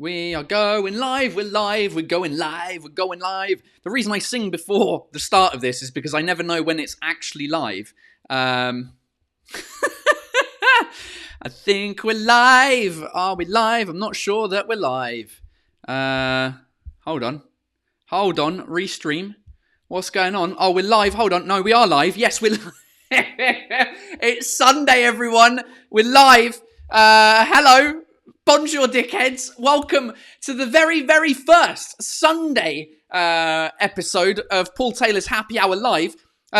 We are going live, we're live, we're going live, we're going live. The reason I sing before the start of this is because I never know when it's actually live. I think we're live. Are we live? I'm not sure that we're live. Hold on, restream. What's going on? Oh, we're live. Hold on. No, we are live. Yes, we're live. It's Sunday, everyone. We're live. Hello. Bonjour, dickheads. Welcome to the very, very first Sunday episode of Paul Taylor's Happy Hour Live.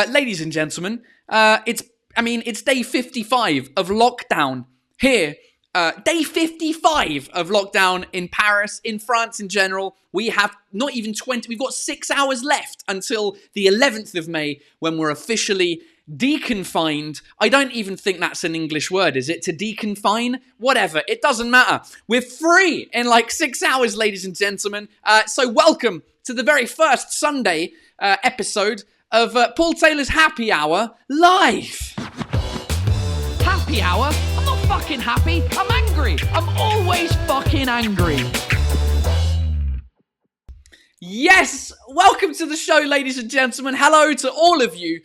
Ladies and gentlemen, it's day 55 of lockdown here. Day 55 of lockdown in Paris, in France in general. We have not even 20, we've got 6 hours left until the 11th of May when we're officially deconfined. I don't even think that's an English word, is it? To deconfine? Whatever. It doesn't matter. We're free in like 6 hours, ladies and gentlemen. So welcome to the very first Sunday episode of Paul Taylor's Happy Hour Live. Happy Hour? I'm not fucking happy. I'm angry. I'm always fucking angry. Yes! Welcome to the show, ladies and gentlemen. Hello to all of you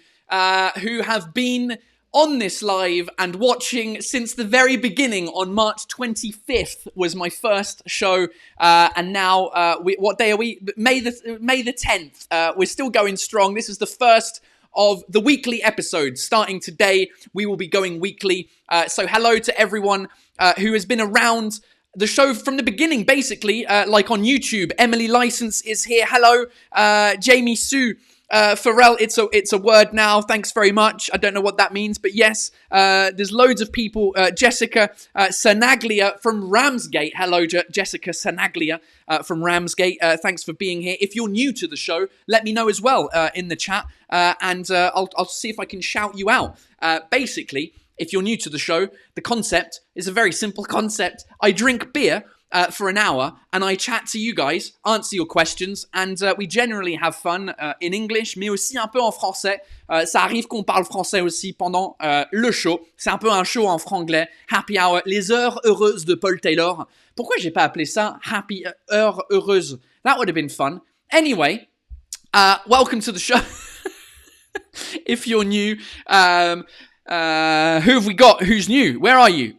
who have been on this live and watching since the very beginning. On March 25th was my first show, and now, what day are we? May the 10th. We're still going strong. This is the first of the weekly episodes. Starting today, we will be going weekly. So hello to everyone who has been around the show from the beginning, basically, like on YouTube. Emily License is here. Hello, Jamie Sue. Ferrell, it's a word now. Thanks very much. I don't know what that means, but yes, there's loads of people. Jessica Sanaglia from Ramsgate. Hello, Jessica Sanaglia from Ramsgate. Thanks for being here. If you're new to the show, let me know as well in the chat, and I'll see if I can shout you out. Basically, if you're new to the show, the concept is a very simple concept. I drink beer for an hour, and I chat to you guys, answer your questions, and we generally have fun in English, mais aussi un peu en français. Ça arrive qu'on parle français aussi pendant le show. C'est un peu un show en franglais. Happy Hour, les heures heureuses de Paul Taylor. Pourquoi j'ai pas appelé ça Happy Heure Heureuse? That would have been fun. Anyway, welcome to the show. If you're new, who have we got? Who's new? Where are you?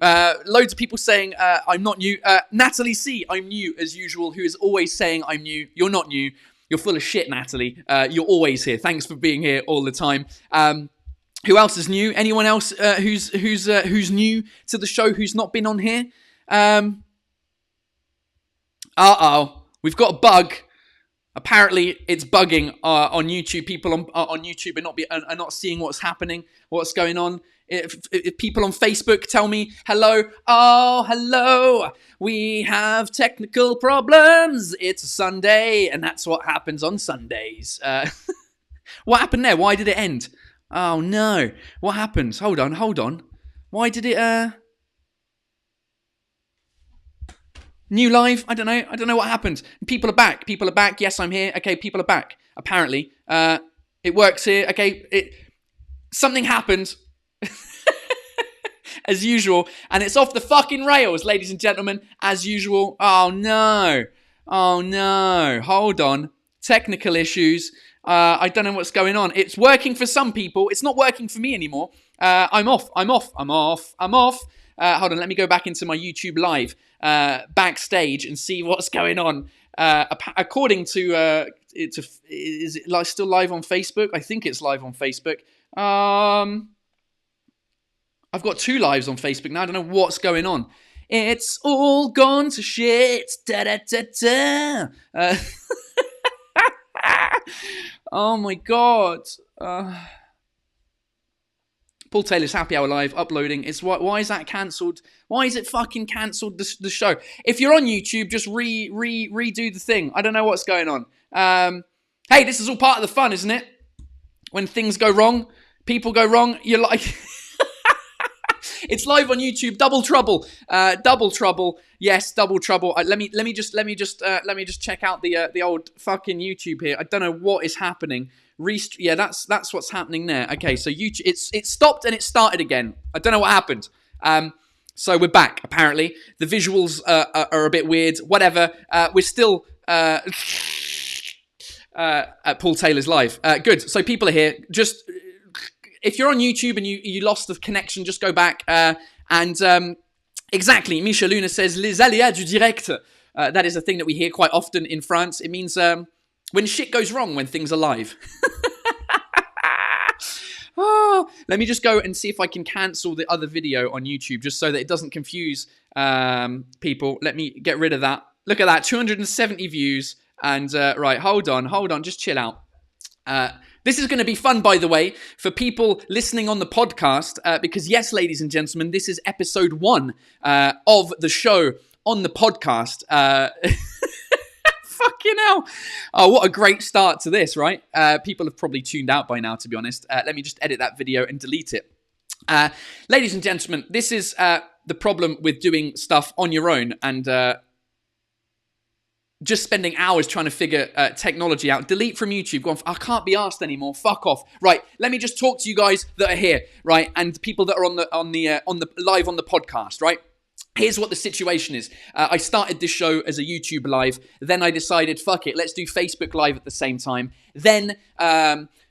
Loads of people saying I'm not new. Natalie C, I'm new as usual, who is always saying I'm new. You're not new. You're full of shit, Natalie. You're always here. Thanks for being here all the time. Who else is new? Anyone else who's new to the show who's not been on here? We've got a bug. Apparently, it's bugging on YouTube. People on YouTube are not seeing what's happening, what's going on. If people on Facebook tell me, hello, oh, hello, we have technical problems. It's a Sunday, and that's what happens on Sundays. What happened there? Why did it end? Oh, no. What happened? Hold on. Why did it... New live? I don't know what happened. People are back. Yes, I'm here. Okay, people are back. Apparently. It works here. Okay, something happened. As usual. And it's off the fucking rails, ladies and gentlemen. As usual. Oh, no. Hold on. Technical issues. I don't know what's going on. It's working for some people. It's not working for me anymore. I'm off. Hold on, let me go back into my YouTube live backstage and see what's going on. According to, is it still live on Facebook? I think it's live on Facebook. I've got 2 lives on Facebook now. I don't know what's going on. It's all gone to shit. Da-da-da-da. Oh my God. Paul Taylor's Happy Hour Live uploading. Why is that cancelled? Why is it fucking cancelled, the show? If you're on YouTube, just redo the thing. I don't know what's going on. Hey, this is all part of the fun, isn't it? When things go wrong, people go wrong, you're like... It's live on YouTube. Double trouble. Yes, double trouble. Let me just check out the old fucking YouTube here. I don't know what is happening. Yeah, that's what's happening there. Okay, so YouTube, it stopped and it started again. I don't know what happened. So we're back, apparently. The visuals are a bit weird. Whatever. We're still at Paul Taylor's live. Good. So people are here. Just, if you're on YouTube and you lost the connection, just go back. Exactly. Misha Luna says, les aléas du direct. That is a thing that we hear quite often in France. It means when shit goes wrong when things are live. Oh, let me just go and see if I can cancel the other video on YouTube just so that it doesn't confuse people. Let me get rid of that. Look at that, 270 views. And right, hold on, just chill out. This is going to be fun, by the way, for people listening on the podcast, because yes, ladies and gentlemen, this is episode 1 of the show on the podcast. Fucking hell. Oh, what a great start to this, right? People have probably tuned out by now, to be honest. Let me just edit that video and delete it. Ladies and gentlemen, this is the problem with doing stuff on your own and just spending hours trying to figure technology out. Delete from YouTube. Go on, I can't be asked anymore. Fuck off. Right, let me just talk to you guys that are here, right? And people that are on the live on the podcast, right? Here's what the situation is. I started this show as a YouTube live. Then I decided, fuck it, let's do Facebook Live at the same time. Then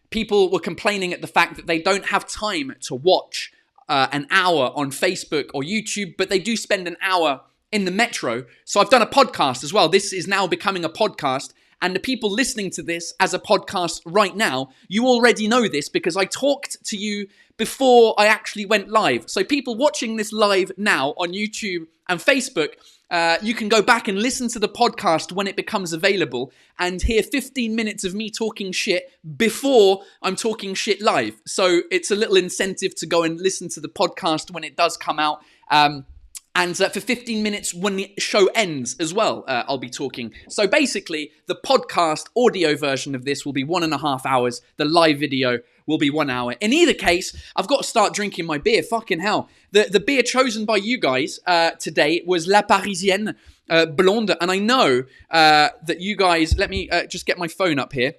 people were complaining at the fact that they don't have time to watch an hour on Facebook or YouTube, but they do spend an hour in the metro. So I've done a podcast as well. This is now becoming a podcast. And the people listening to this as a podcast right now, you already know this because I talked to you before I actually went live. So people watching this live now on YouTube and Facebook, you can go back and listen to the podcast when it becomes available and hear 15 minutes of me talking shit before I'm talking shit live. So it's a little incentive to go and listen to the podcast when it does come out. And for 15 minutes when the show ends as well, I'll be talking. So basically, the podcast audio version of this will be 1.5 hours. The live video will be 1 hour. In either case, I've got to start drinking my beer. Fucking hell. The beer chosen by you guys today was La Parisienne Blonde. And I know that you guys... Let me just get my phone up here.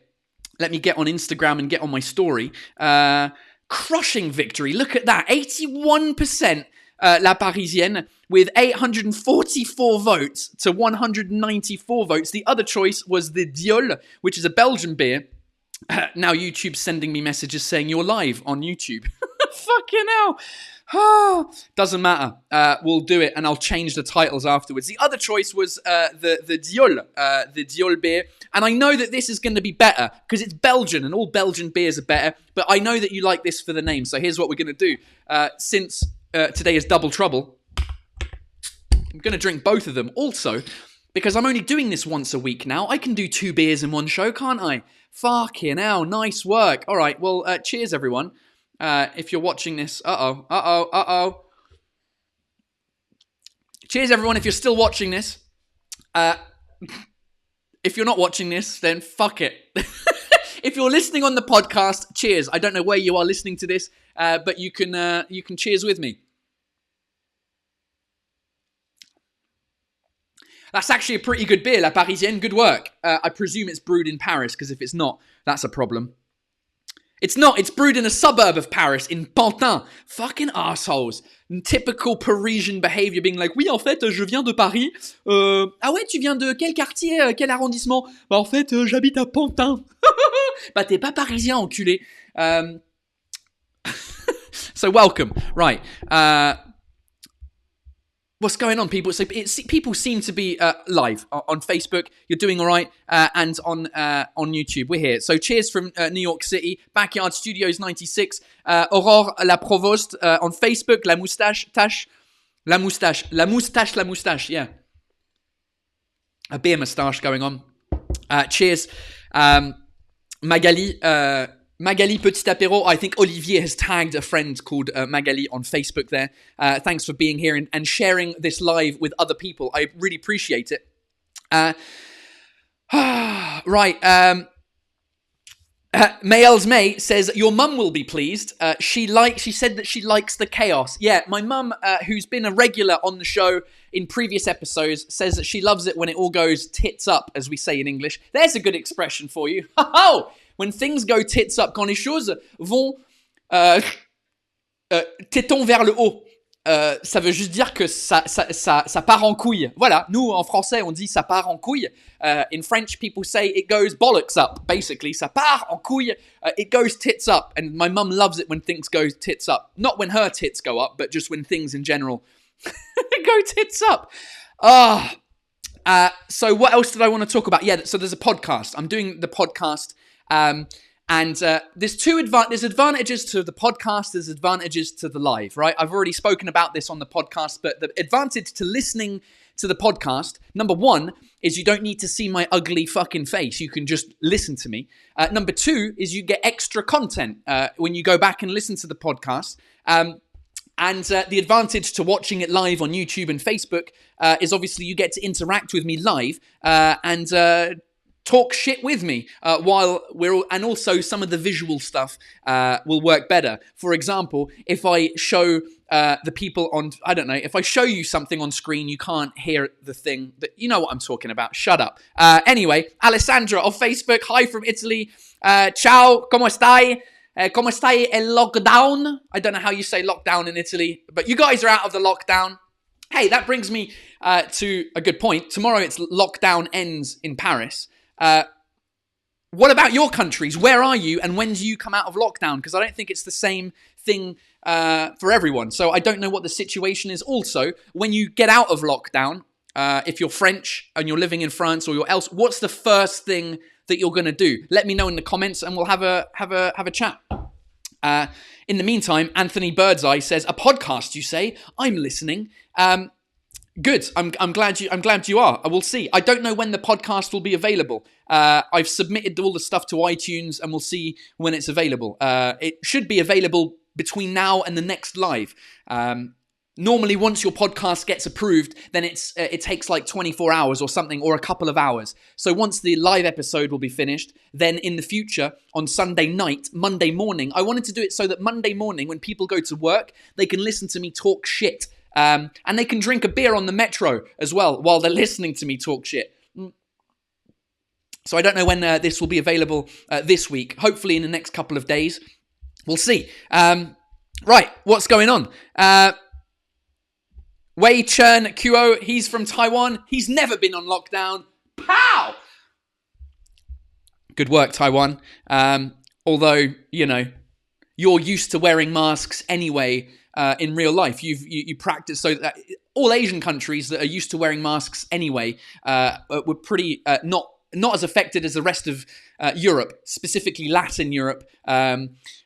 Let me get on Instagram and get on my story. Crushing victory. Look at that. 81%. La Parisienne with 844 votes to 194 votes. The other choice was the Diol, which is a Belgian beer. Now YouTube's sending me messages saying you're live on YouTube. Fucking hell. Doesn't matter. We'll do it and I'll change the titles afterwards. The other choice was the Diol beer. And I know that this is going to be better because it's Belgian and all Belgian beers are better. But I know that you like this for the name. So here's what we're going to do. Since today is double trouble, I'm going to drink both of them. Also, because I'm only doing this once a week now, I can do 2 beers in one show, can't I? Fucking hell, nice work. All right, well, cheers, everyone. If you're watching this, Cheers, everyone, if you're still watching this. If you're not watching this, then fuck it. If you're listening on the podcast, cheers. I don't know where you are listening to this, but you can cheers with me. That's actually a pretty good beer, La Parisienne. Good work. I presume it's brewed in Paris, because if it's not, that's a problem. It's not. It's brewed in a suburb of Paris, in Pantin. Fucking assholes. Typical Parisian behavior, being like, oui, en fait, je viens de Paris. Ah ouais, tu viens de quel quartier, quel arrondissement? Bah, en fait, j'habite à Pantin. Bah, t'es pas parisien, enculé. So, welcome. Right. What's going on, people? So people seem to be live on Facebook. You're doing all right, and on YouTube. We're here. So cheers from New York City, Backyard Studios 96, Aurore La Provost on Facebook, La Moustache. Yeah, a beer moustache going on. Cheers, Magali Petit Apéro. I think Olivier has tagged a friend called Magali on Facebook there. Thanks for being here and sharing this live with other people. I really appreciate it. Right. Mayels May says, your mum will be pleased. She said that she likes the chaos. Yeah, my mum, who's been a regular on the show in previous episodes, says that she loves it when it all goes tits up, as we say in English. There's a good expression for you. Ho-ho! When things go tits up, quand les choses vont tétons vers le haut. ça veut juste dire que ça part en couille. Voilà, nous en français on dit ça part en couille. In French people say it goes bollocks up. Basically, ça part en couille. It goes tits up. And my mum loves it when things go tits up. Not when her tits go up, but just when things in general go tits up. So what else did I want to talk about? Yeah, so there's a podcast. I'm doing the podcast. And there's advantages to the podcast, there's advantages to the live, right? I've already spoken about this on the podcast, but the advantage to listening to the podcast, number one, is you don't need to see my ugly fucking face. You can just listen to me. Number two is you get extra content when you go back and listen to the podcast. And the advantage to watching it live on YouTube and Facebook is obviously you get to interact with me live and talk shit with me while and also some of the visual stuff will work better. For example, if I show the people on, I don't know, if I show you something on screen, you can't hear the thing that, you know what I'm talking about. Shut up. Anyway, Alessandra of Facebook, hi from Italy. Ciao, come stai? Come stai el lockdown? I don't know how you say lockdown in Italy, but you guys are out of the lockdown. Hey, that brings me to a good point. Tomorrow it's lockdown ends in Paris. What about your countries? Where are you and when do you come out of lockdown? Because I don't think it's the same thing for everyone. So I don't know what the situation is. Also, when you get out of lockdown, if you're French and you're living in France or you're else, what's the first thing that you're going to do? Let me know in the comments and we'll have a chat. In the meantime, Anthony Birdseye says, a podcast, you say? I'm listening. Good. I'm glad you are. I will see. I don't know when the podcast will be available. I've submitted all the stuff to iTunes and we'll see when it's available. It should be available between now and the next live. Normally, once your podcast gets approved, then it takes like 24 hours or something, or a couple of hours. So once the live episode will be finished, then in the future, on Sunday night, Monday morning, I wanted to do it so that Monday morning, when people go to work, they can listen to me talk shit. And they can drink a beer on the metro as well while they're listening to me talk shit. So I don't know when this will be available this week. Hopefully in the next couple of days. We'll see. Right, what's going on? Wei Chen Kuo, he's from Taiwan. He's never been on lockdown. Pow! Good work, Taiwan. Although, you know, you're used to wearing masks anyway in real life. You practice, so that all Asian countries that are used to wearing masks anyway were pretty not as affected as the rest of Europe, specifically Latin Europe,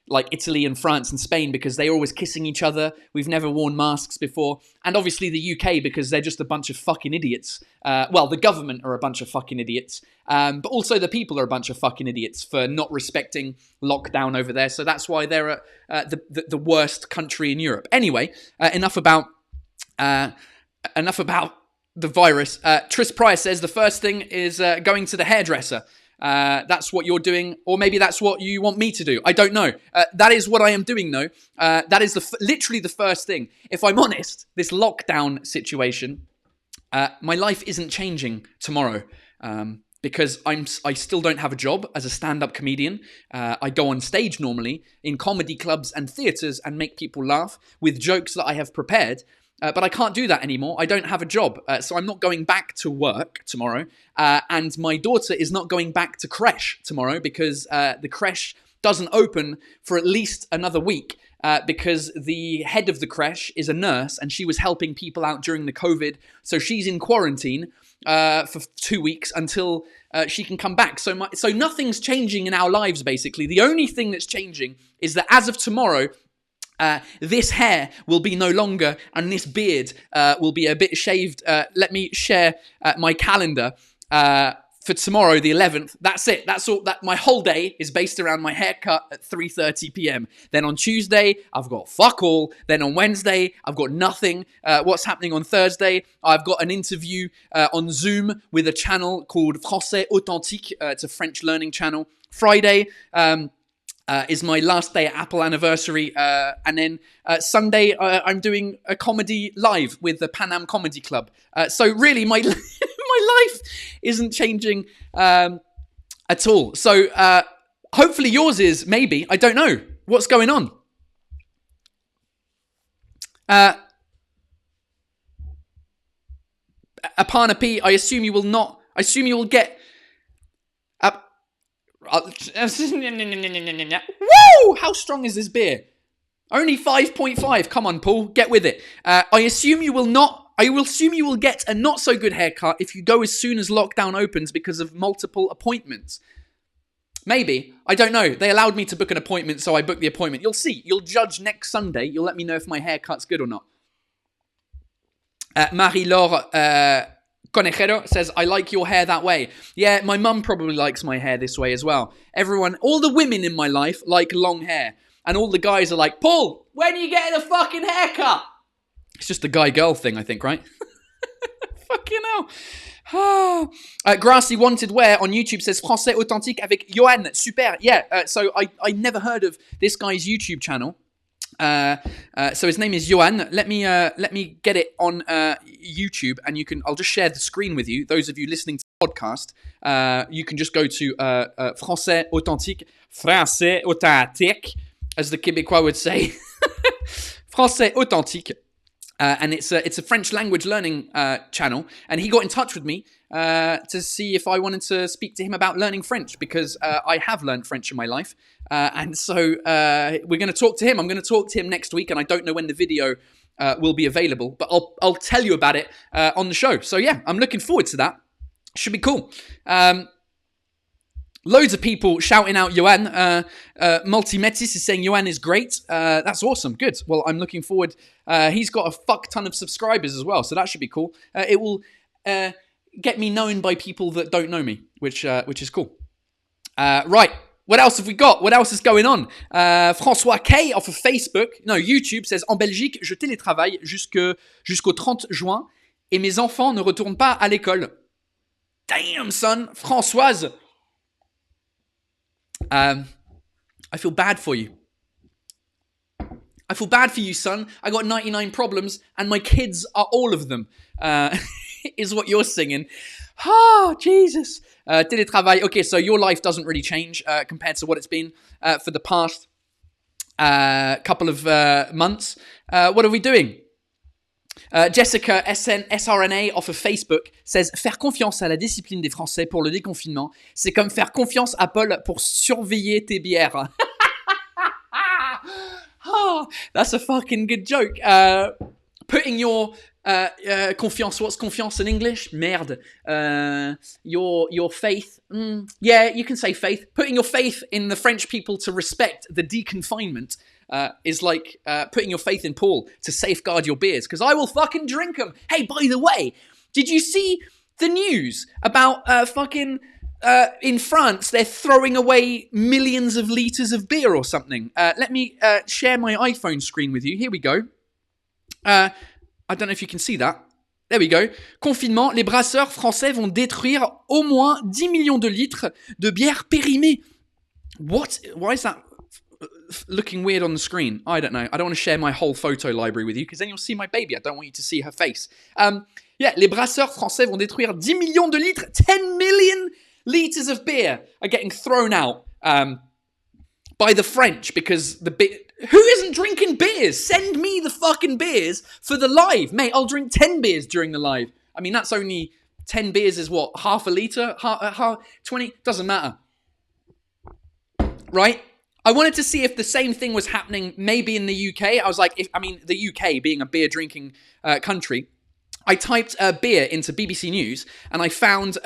like Italy and France and Spain, because they're always kissing each other. We've never worn masks before. And obviously the UK, because they're just a bunch of fucking idiots. Well, the government are a bunch of fucking idiots. But also the people are a bunch of fucking idiots for not respecting lockdown over there. So that's why they're the worst country in Europe. Anyway, enough about the virus. Tris Pryor says the first thing is going to the hairdresser. That's what you're doing, or maybe that's what you want me to do. I don't know. That is what I am doing, though. That is literally the first thing. If I'm honest, this lockdown situation, my life isn't changing tomorrow because I still don't have a job as a stand-up comedian. I go on stage normally in comedy clubs and theatres and make people laugh with jokes that I have prepared. But I can't do that anymore. I don't have a job. So I'm not going back to work tomorrow. And my daughter is not going back to creche tomorrow because the creche doesn't open for at least another week because the head of the creche is a nurse and she was helping people out during the COVID. So she's in quarantine for 2 weeks until she can come back. So nothing's changing in our lives, basically. The only thing that's changing is that as of tomorrow, this hair will be no longer, and this beard will be a bit shaved. Let me share my calendar for tomorrow, the 11th. That's it. That's all. That my whole day is based around my haircut at 3:30 p.m. Then on Tuesday, I've got fuck all. Then on Wednesday, I've got nothing. What's happening on Thursday? I've got an interview on Zoom with a channel called Français Authentique. It's a French learning channel. Friday. Is my last day at Apple anniversary. And then Sunday, I'm doing a comedy live with the Pan Am Comedy Club. So really, my life isn't changing at all. So hopefully yours is, maybe. I don't know. What's going on? Apanapi, I assume you will not. I assume you will get. Woo! How strong is this beer? Only 5.5. Come on, Paul, get with it. I assume you will not. I will assume you will get a not so good haircut if you go as soon as lockdown opens because of multiple appointments. Maybe. I don't know. They allowed me to book an appointment, so I booked the appointment. You'll see. You'll judge next Sunday. You'll let me know if my haircut's good or not. Marie-Laure Conejero says, I like your hair that way. Yeah, my mum probably likes my hair this way as well. Everyone, all the women in my life like long hair. And all the guys are like, Paul, when are you getting a fucking haircut? It's just a guy-girl thing, I think, right? Fucking hell. Grassy Wanted Wear on YouTube says, Français authentique avec Johan. Super. Yeah, so I never heard of this guy's YouTube channel. So his name is Johan. Let me get it on YouTube, and I'll just share the screen with you. Those of you listening to the podcast, you can just go to Français authentique, as the Québécois would say, Français authentique. And it's a French language learning channel, and he got in touch with me to see if I wanted to speak to him about learning French, because I have learned French in my life, and so we're going to talk to him. I'm going to talk to him next week, and I don't know when the video will be available, but I'll tell you about it on the show. So yeah, I'm looking forward to that. Should be cool. Loads of people shouting out Johan. Multimetis is saying Johan is great. That's awesome. Good. Well, I'm looking forward. He's got a fuck ton of subscribers as well, so that should be cool. It will get me known by people that don't know me, which is cool. Right. What else have we got? What else is going on? François K off of YouTube says, En Belgique, je télétravaille jusqu'au 30 juin et mes enfants ne retournent pas à l'école. Damn, son. Françoise. I feel bad for you. I feel bad for you, son. I got 99 problems, and my kids are all of them, is what you're singing. Oh, Jesus. Télétravail. Okay, so your life doesn't really change compared to what it's been for the past couple of months. What are we doing? Jessica SRNA off of Facebook says, faire confiance à la discipline des Français pour le déconfinement, c'est comme faire confiance à Paul pour surveiller tes bières. Oh, that's a fucking good joke. Putting your confiance, what's confiance in English? Merde. Your faith. Yeah, you can say faith. Putting your faith in the French people to respect the deconfinement is like putting your faith in Paul to safeguard your beers, because I will fucking drink them. Hey, by the way, did you see the news about in France, they're throwing away millions of litres of beer or something? Let me share my iPhone screen with you. Here we go. I don't know if you can see that. There we go. Confinement, les brasseurs français vont détruire au moins 10 millions de litres de bière périmée. What? Why is that looking weird on the screen? I don't know. I don't want to share my whole photo library with you, because then you'll see my baby. I don't want you to see her face. Yeah, les brasseurs français vont détruire 10 millions de litres. 10 million litres of beer are getting thrown out by the French because who isn't drinking beers? Send me the fucking beers for the live. Mate, I'll drink 10 beers during the live. I mean, that's only 10 beers is what? Half a litre? 20? Doesn't matter. Right? I wanted to see if the same thing was happening maybe in the UK. I was like, the UK being a beer drinking country, I typed beer into BBC News and I found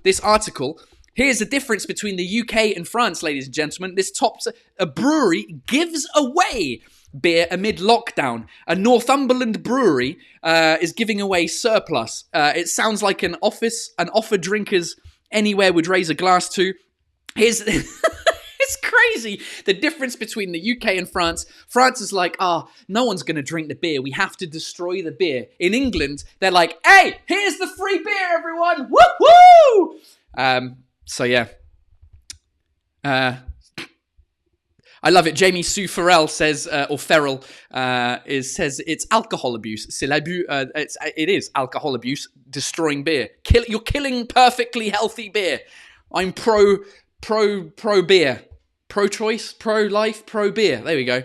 this article. Here's the difference between the UK and France, ladies and gentlemen. This tops a brewery gives away beer amid lockdown. A Northumberland brewery is giving away surplus. It sounds like an offer drinkers anywhere would raise a glass to. Here's... It's crazy, the difference between the UK and France. France is like, no one's going to drink the beer. We have to destroy the beer. In England, they're like, hey, here's the free beer, everyone. Woo-hoo! So, yeah. I love it. Jamie Sue Ferrell says, or Ferrell, says it's alcohol abuse. C'est l'abus. It is alcohol abuse, destroying beer. You're killing perfectly healthy beer. I'm pro beer. Pro-choice, pro-life, pro-beer. There we go.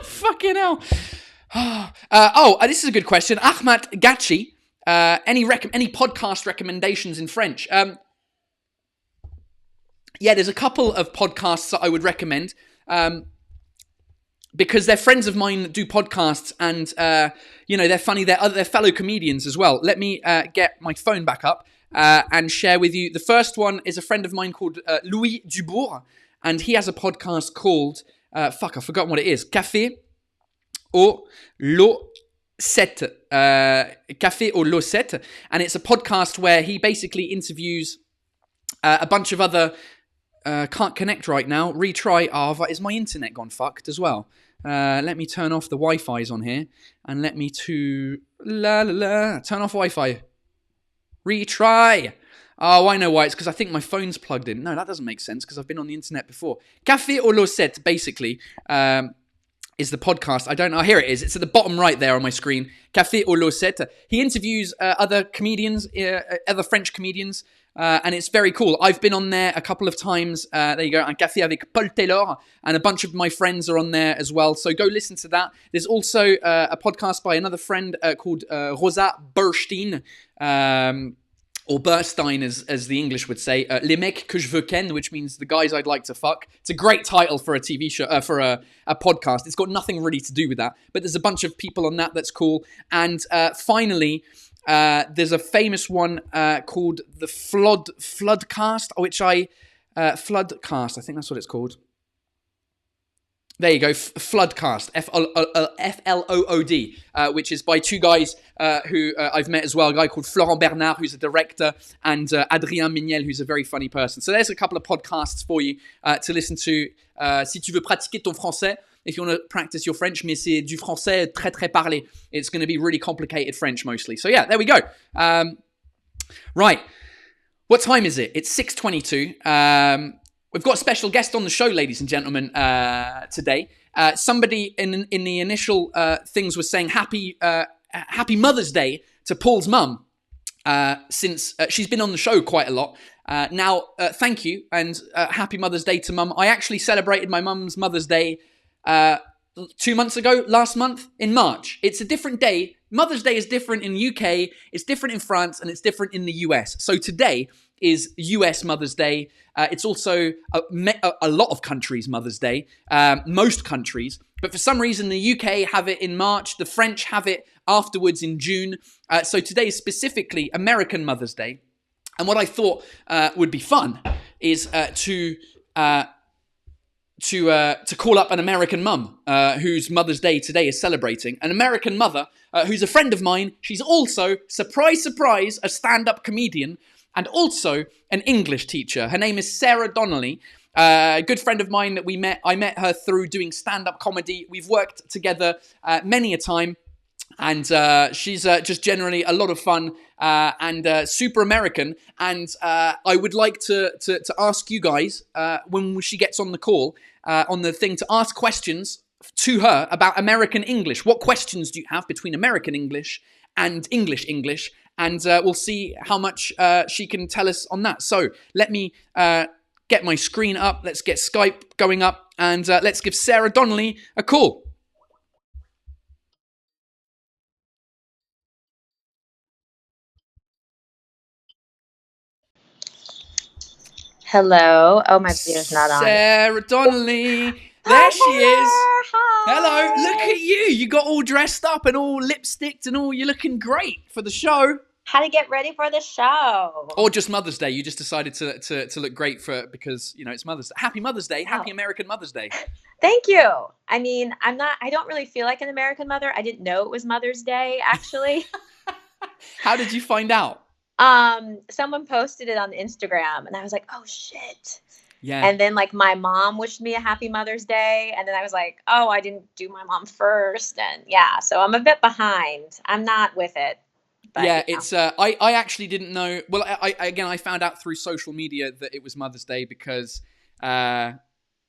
Fucking hell. This is a good question. Ahmad Gachi, any podcast recommendations in French? Yeah, there's a couple of podcasts that I would recommend because they're friends of mine that do podcasts, and they're funny. They're fellow comedians as well. Let me get my phone back up and share with you. The first one is a friend of mine called Louis Dubourg, and he has a podcast called I've forgotten what it is. Café au L'eau 7. Café au L'eau 7, and it's a podcast where he basically interviews a bunch of other. Can't connect right now. Retry. Is my internet gone fucked as well? Let me turn off the Wi-Fi's on here, and let me turn off Wi-Fi. Retry. Oh, I know why. It's because I think my phone's plugged in. No, that doesn't make sense because I've been on the internet before. Café au L'eau 7, basically, is the podcast. I don't know. Here it is. It's at the bottom right there on my screen. Café au L'eau 7. He interviews other comedians, other French comedians, and it's very cool. I've been on there a couple of times. There you go. Un café avec Paul Taylor, and a bunch of my friends are on there as well. So go listen to that. There's also a podcast by another friend called Rosa Burstein, or Burstein, as the English would say, Les mecs que je veux ken, which means the guys I'd like to fuck. It's a great title for a TV show, for a podcast. It's got nothing really to do with that, but there's a bunch of people on that's cool. And finally, there's a famous one called the Floodcast, Floodcast, I think that's what it's called. There you go, Floodcast, Flood, which is by two guys who I've met as well, a guy called Florent Bernard, who's a director, and Adrien Mignel, who's a very funny person. So there's a couple of podcasts for you to listen to si tu veux pratiquer ton français, if you want to practice your French, mais c'est du français très très parlé. It's going to be really complicated French mostly. So yeah, there we go. Right, what time is it? It's 6:22. We've got a special guest on the show, ladies and gentlemen, today. Somebody in the initial things was saying happy Mother's Day to Paul's mum, since she's been on the show quite a lot. Now, thank you, and happy Mother's Day to mum. I actually celebrated my mum's Mother's Day 2 months ago, last month, in March. It's a different day. Mother's Day is different in the UK, it's different in France, and it's different in the US. So today is US Mother's Day. It's also a lot of countries' Mother's Day, most countries. But for some reason, the UK have it in March. The French have it afterwards in June. So today is specifically American Mother's Day. And what I thought would be fun is to call up an American mum whose Mother's Day today is celebrating. An American mother who's a friend of mine. She's also, surprise, surprise, a stand-up comedian and also an English teacher. Her name is Sarah Donnelly, a good friend of mine that we met. I met her through doing stand-up comedy. We've worked together many a time. And she's just generally a lot of fun and super American. And I would like to ask you guys, when she gets on the call, on the thing, to ask questions to her about American English. What questions do you have between American English and English? And we'll see how much she can tell us on that. So let me get my screen up. Let's get Skype going up. And let's give Sarah Donnelly a call. Hello. Oh, my video's not on. Sarah Donnelly. There she is. Hi. Hello. Look at you. You got all dressed up and all lipsticked and all. You're looking great for the show. How to get ready for the show. Or just Mother's Day. You just decided to look great because, you know, it's Mother's Day. Happy Mother's Day. Happy American Mother's Day. Thank you. I mean, I don't really feel like an American mother. I didn't know it was Mother's Day, actually. How did you find out? Someone posted it on Instagram and I was like, oh shit. Yeah. And then like my mom wished me a happy Mother's Day. And then I was like, oh, I didn't do my mom first. And yeah, so I'm a bit behind. I'm not with it. But, yeah, it's, I actually didn't know. Well, I found out through social media that it was Mother's Day because,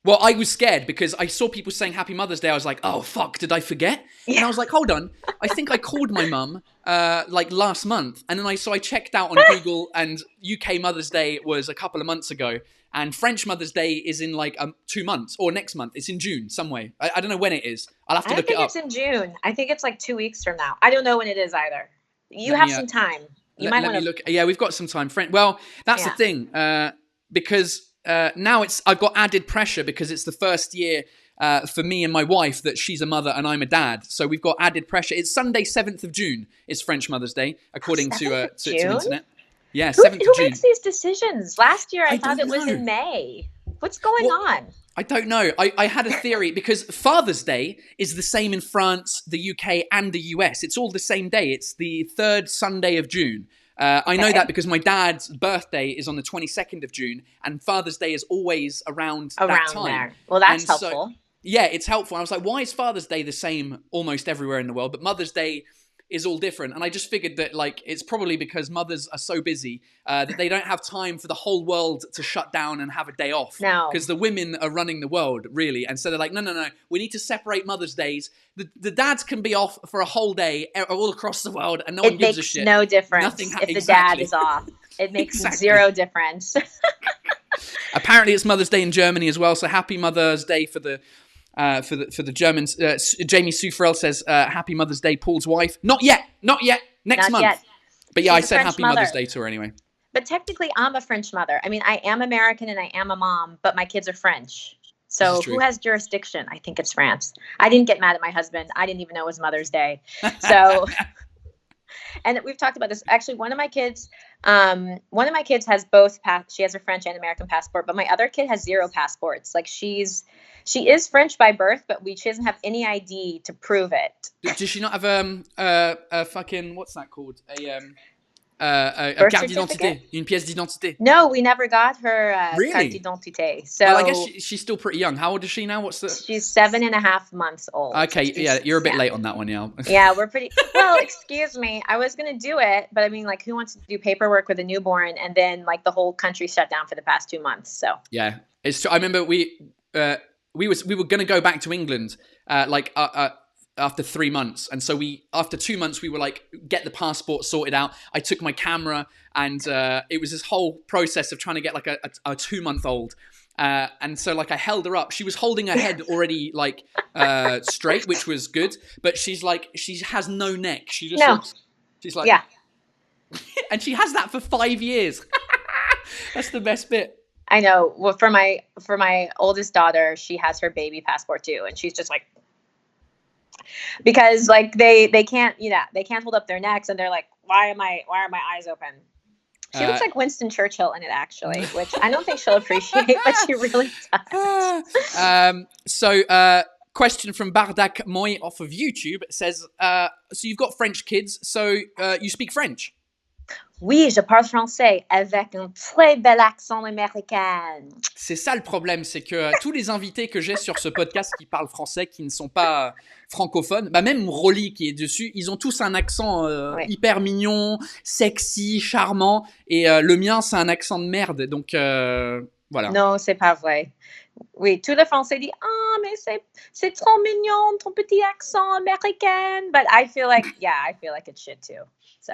Well, I was scared because I saw people saying Happy Mother's Day. I was like, oh, fuck, did I forget? Yeah. And I was like, hold on. I think I called my mum like last month. And then I checked out on Google, and UK Mother's Day was a couple of months ago. And French Mother's Day is in like 2 months or next month. It's in June some way. I don't know when it is. I'll have to look it up. I think it's in June. I think it's like 2 weeks from now. I don't know when it is either. You have some time. You might want to look. Yeah, we've got some time. Well, that's the thing. Because now I've got added pressure because it's the first year for me and my wife that she's a mother and I'm a dad. So we've got added pressure. It's Sunday, 7th of June is French Mother's Day, according to internet. Yeah, 7th of June. Who makes these decisions? Last year I thought it was in May. What's going on? I don't know. I had a theory because Father's Day is the same in France, the UK, and the US. It's all the same day. It's the third Sunday of June. I know that because my dad's birthday is on the 22nd of June, and Father's Day is always around that time. There. Well, that's helpful. Yeah, it's helpful. I was like, why is Father's Day the same almost everywhere in the world, but Mother's Day is all different? And I just figured that like it's probably because mothers are so busy that they don't have time for the whole world to shut down and have a day off. No. Because the women are running the world, really. And so they're like, no. We need to separate Mother's Days. The dads can be off for a whole day all across the world and no one gives a shit. It makes no difference if the dad is off. It makes zero difference. Apparently it's Mother's Day in Germany as well. So happy Mother's Day for the Germans. Jamie Sue Ferrell says, happy Mother's Day, Paul's wife. Not yet. Next month. Yet. But yeah, I said happy Mother's Day to her anyway. But technically, I'm a French mother. I mean, I am American and I am a mom, but my kids are French. So who has jurisdiction? I think it's France. I didn't get mad at my husband. I didn't even know it was Mother's Day. So, and we've talked about this. Actually, one of my kids has both. She has a French and American passport, but my other kid has 0 passports. Like she is French by birth, but she doesn't have any ID to prove it. Does she not have a fucking, what's that called? A carte d'identité, une pièce d'identité. No, we never got her really? carte d'identité. So well, I guess she's still pretty young. How old is she now? She's 7.5 months old. Okay, yeah, you're a bit late on that one, yeah. Yeah, we're pretty. Well, excuse me. I was gonna do it, but I mean, like, who wants to do paperwork with a newborn and then like the whole country shut down for the past 2 months? So yeah, it's true. I remember we were gonna go back to England, after 3 months. And so after 2 months, we were like, get the passport sorted out. I took my camera and it was this whole process of trying to get like a 2-month-old. And so like I held her up. She was holding her head already like straight, which was good. But she has no neck. She's like, yeah. And she has that for 5 years. That's the best bit. I know. Well, for my oldest daughter, she has her baby passport too. And she's just like, because like they can't hold up their necks and they're like, why are my eyes open? She looks like Winston Churchill in it, actually, which I don't think she'll appreciate, but she really does. So question from Bardak Moy off of YouTube says, so you've got French kids, so you speak French? Oui, je parle français avec un très bel accent américain. C'est ça le problème, c'est que tous les invités que j'ai sur ce podcast qui parlent français, qui ne sont pas francophones, bah même Rolly qui est dessus, ils ont tous un accent hyper mignon, sexy, charmant, et le mien c'est un accent de merde, donc voilà. Non, c'est pas vrai. Oui, tout le français dit « Ah, mais c'est trop mignon, ton petit accent américain. » But I feel like it's shit too. So.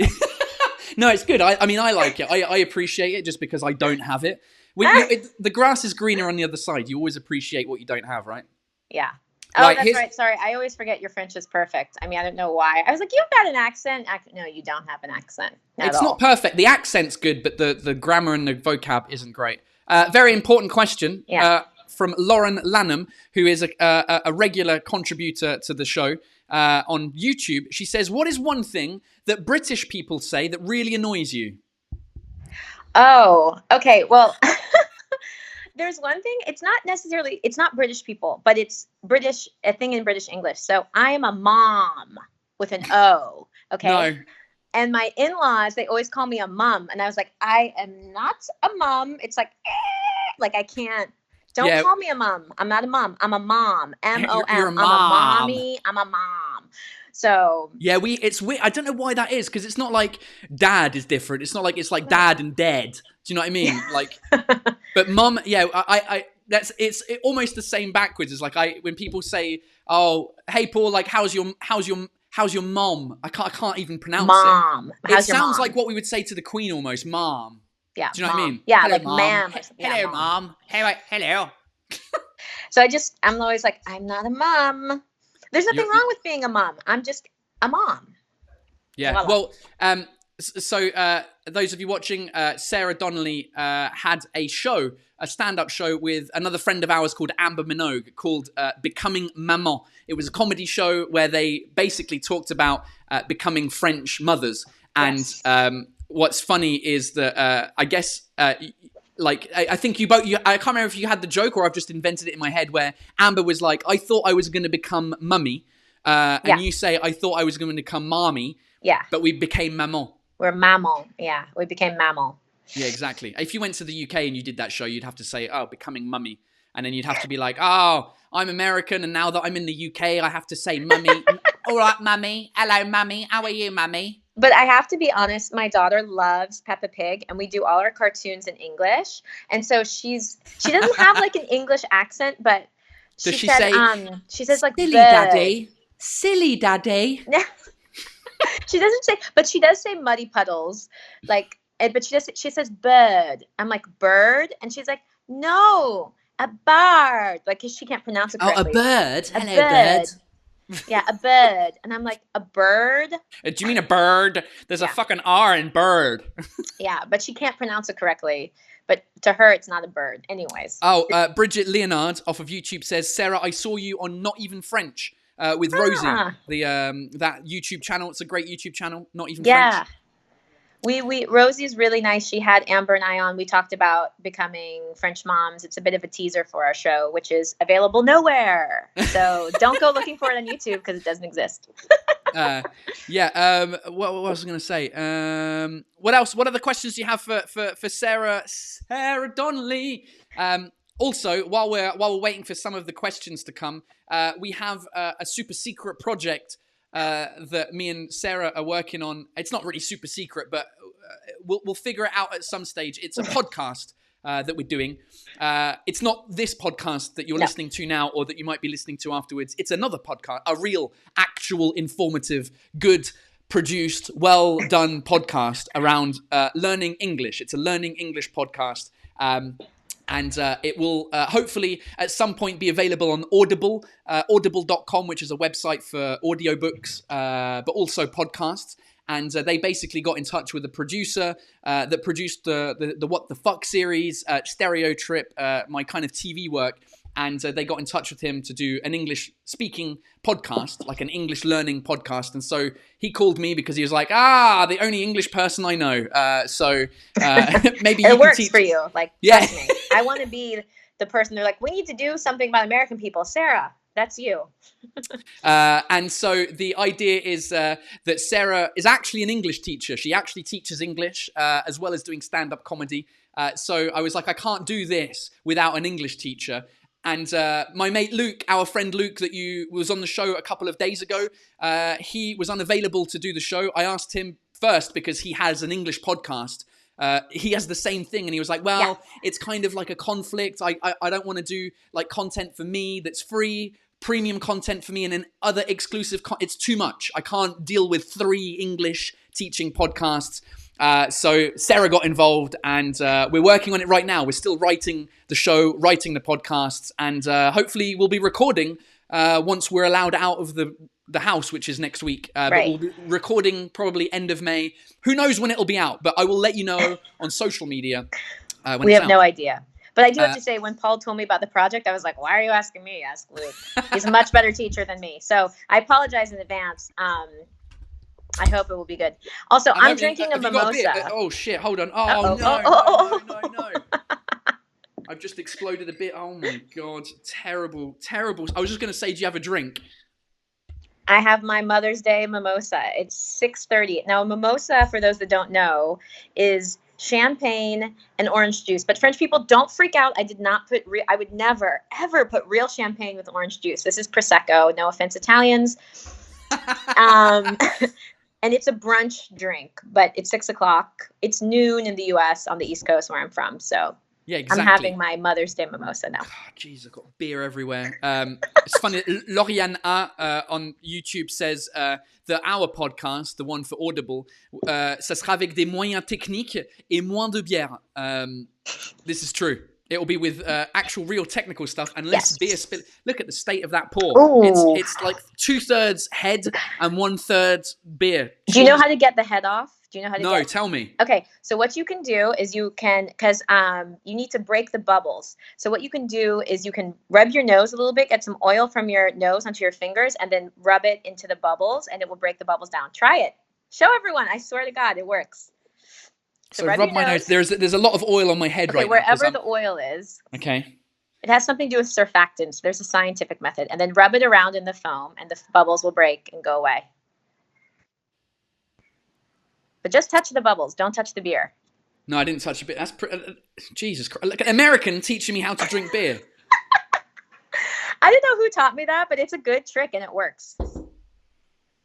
No, it's good. I mean, I like it. I appreciate it just because I don't have it. The grass is greener on the other side. You always appreciate what you don't have, right? Yeah. Oh, right, that's right. Sorry, I always forget your French is perfect. I mean, I don't know why. I was like, you've got an accent. No, you don't have an accent. It's not perfect. The accent's good, but the grammar and the vocab isn't great. Very important question. Yeah. From Lauren Lanham, who is a regular contributor to the show on YouTube. She says, what is one thing that British people say that really annoys you? Oh, okay. Well, there's one thing. It's not British people, but it's a thing in British English. So I am a mom with an O. Okay. No. And my in-laws, they always call me a mum. And I was like, I am not a mum. It's like, like I can't. Don't call me a mom. I'm not a mom. I'm a mom. M-O-M. You're a mom. I'm a mommy. I'm a mom. So yeah, it's weird. I don't know why that is, because it's not like dad is different. It's not like it's like dad and dead. Do you know what I mean? Like, but mom, yeah, almost the same backwards. It's like when people say, "Oh, hey Paul, like how's your mom?" I can't even pronounce mom. it. It sounds like what we would say to the Queen almost, mom. Yeah. Do you know what I mean? Yeah, hello, like mom. ma'am. Hello, mom. Hello. So I'm always like, I'm not a mom. There's nothing wrong with being a mom. I'm just a mom. Yeah. Voila. Well, so those of you watching, Sarah Donnelly had a stand-up show with another friend of ours called Amber Minogue called Becoming Maman. It was a comedy show where they basically talked about becoming French mothers. And what's funny is that I guess... I think you both. I can't remember if you had the joke or I've just invented it in my head. Where Amber was like, "I thought I was going to become mummy," and you say, "I thought I was going to become mommy." Yeah. But we became maman. We're maman. Yeah, we became maman. Yeah, exactly. If you went to the UK and you did that show, you'd have to say, "Oh, becoming mummy," and then you'd have to be like, "Oh, I'm American, and now that I'm in the UK, I have to say mummy." All right, mummy. Hello, mummy. How are you, mummy? But I have to be honest, my daughter loves Peppa Pig, and we do all our cartoons in English. And so she doesn't have like an English accent, but she says like silly daddy. Silly daddy. She doesn't say, but she does say muddy puddles. Like, but she says bird. I'm like, bird? And she's like, no, a bird. Like, 'cause she can't pronounce it correctly. Oh, a bird. Hello, bird. Yeah, a bird. And I'm like, a bird? Do you mean a bird? There's a fucking R in bird. Yeah, but she can't pronounce it correctly. But to her, it's not a bird. Anyways. Oh, Bridget Leonard off of YouTube says, Sarah, I saw you on Not Even French with Rosie. That YouTube channel. It's a great YouTube channel. Not Even French. Rosie's really nice. She had Amber and I on. We talked about becoming French moms. It's a bit of a teaser for our show, which is available nowhere. So don't go looking for it on YouTube because it doesn't exist. What was I going to say? What else? What other questions do you have for Sarah Donnelly? Also, while we're waiting for some of the questions to come, we have a super secret project that me and Sarah are working on. It's not really super secret, but we'll figure it out at some stage. It's a podcast that we're doing. It's not this podcast that you're listening to now or that you might be listening to afterwards. It's another podcast, a real, actual, informative, good, produced, well done podcast around learning English. It's a learning English podcast. And it will hopefully at some point be available on Audible, audible.com, which is a website for audiobooks, but also podcasts. And they basically got in touch with the producer that produced the What the Fuck series, Stereo Trip, my kind of TV work. And they got in touch with him to do an English speaking podcast, like an English learning podcast. And so he called me because he was like, the only English person I know. So maybe it works for you. Like, yeah. Trust me. I want to be the person. They're like, we need to do something about American people. Sarah, that's you. And so the idea is that Sarah is actually an English teacher. She actually teaches English as well as doing stand-up comedy. So I was like, I can't do this without an English teacher. And my mate Luke, our friend Luke that was on the show a couple of days ago, he was unavailable to do the show. I asked him first because he has an English podcast. He has the same thing. And he was like, it's kind of like a conflict. I don't want to do like content for me that's free, premium content for me, and then other exclusive it's too much. I can't deal with 3 English teaching podcasts. So Sarah got involved, and we're working on it right now. We're still writing the show, writing the podcasts, and hopefully we'll be recording once we're allowed out of the house, which is next week. But we'll be recording probably end of May. Who knows when it'll be out, but I will let you know on social media when we it's have out. No idea. But I do have to say, when Paul told me about the project, I was like, why are you asking me? Ask Luke. He's a much better teacher than me. So I apologize in advance. I hope it will be good. Also, I'm drinking a mimosa. Oh, shit. Hold on. No. I've just exploded a bit. Oh, my God. Terrible. I was just going to say, do you have a drink? I have my Mother's Day mimosa. It's 6:30. Now, a mimosa, for those that don't know, is champagne and orange juice. But French people, don't freak out. I did not put I would never, ever put real champagne with orange juice. This is Prosecco. No offense, Italians. And it's a brunch drink, but it's 6:00. It's noon in the U.S. on the East Coast where I'm from. So Yeah, exactly. I'm having my Mother's Day mimosa now. Jeez, I've got beer everywhere. It's funny. Lauriane A on YouTube says that our podcast, the one for Audible, ça sera avec des moyens techniques et moins de bière. This is true. It will be with actual real technical stuff and less beer spill. Look at the state of that pour. It's like 2/3 head and 1/3 beer. Do you know how to get the head off? Do you know how to No, tell me. Okay, so what you can do is because you need to break the bubbles. So what you can do is you can rub your nose a little bit, get some oil from your nose onto your fingers, and then rub it into the bubbles, and it will break the bubbles down. Try it. Show everyone. I swear to God, it works. So rub my nose. There's a lot of oil on my head right now. Wherever the oil is. Okay. It has something to do with surfactants. There's a scientific method. And then rub it around in the foam, and the bubbles will break and go away. But just touch the bubbles. Don't touch the beer. No, I didn't touch a bit. That's Jesus Christ. Like an American teaching me how to drink beer. I don't know who taught me that, but it's a good trick and it works.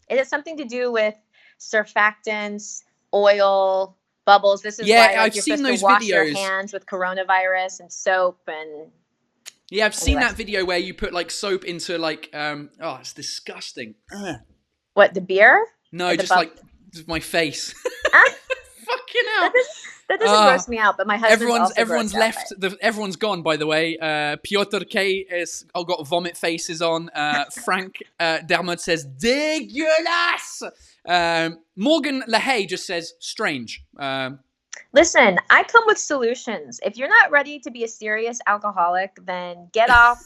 It has something to do with surfactants, oil, bubbles. This is why I've you're seen supposed those to wash videos. your hands with coronavirus and soap and. Yeah, I've seen that video where you put like soap into like it's disgusting. What, the beer? No, just like my face. Fucking hell. That doesn't gross me out, but my husband everyone's left. Everyone's gone, by the way. Piotr K has got vomit faces on. Frank Dermot says dégueulasse. Morgan LaHaye just says strange. Listen, I come with solutions. If you're not ready to be a serious alcoholic, then get off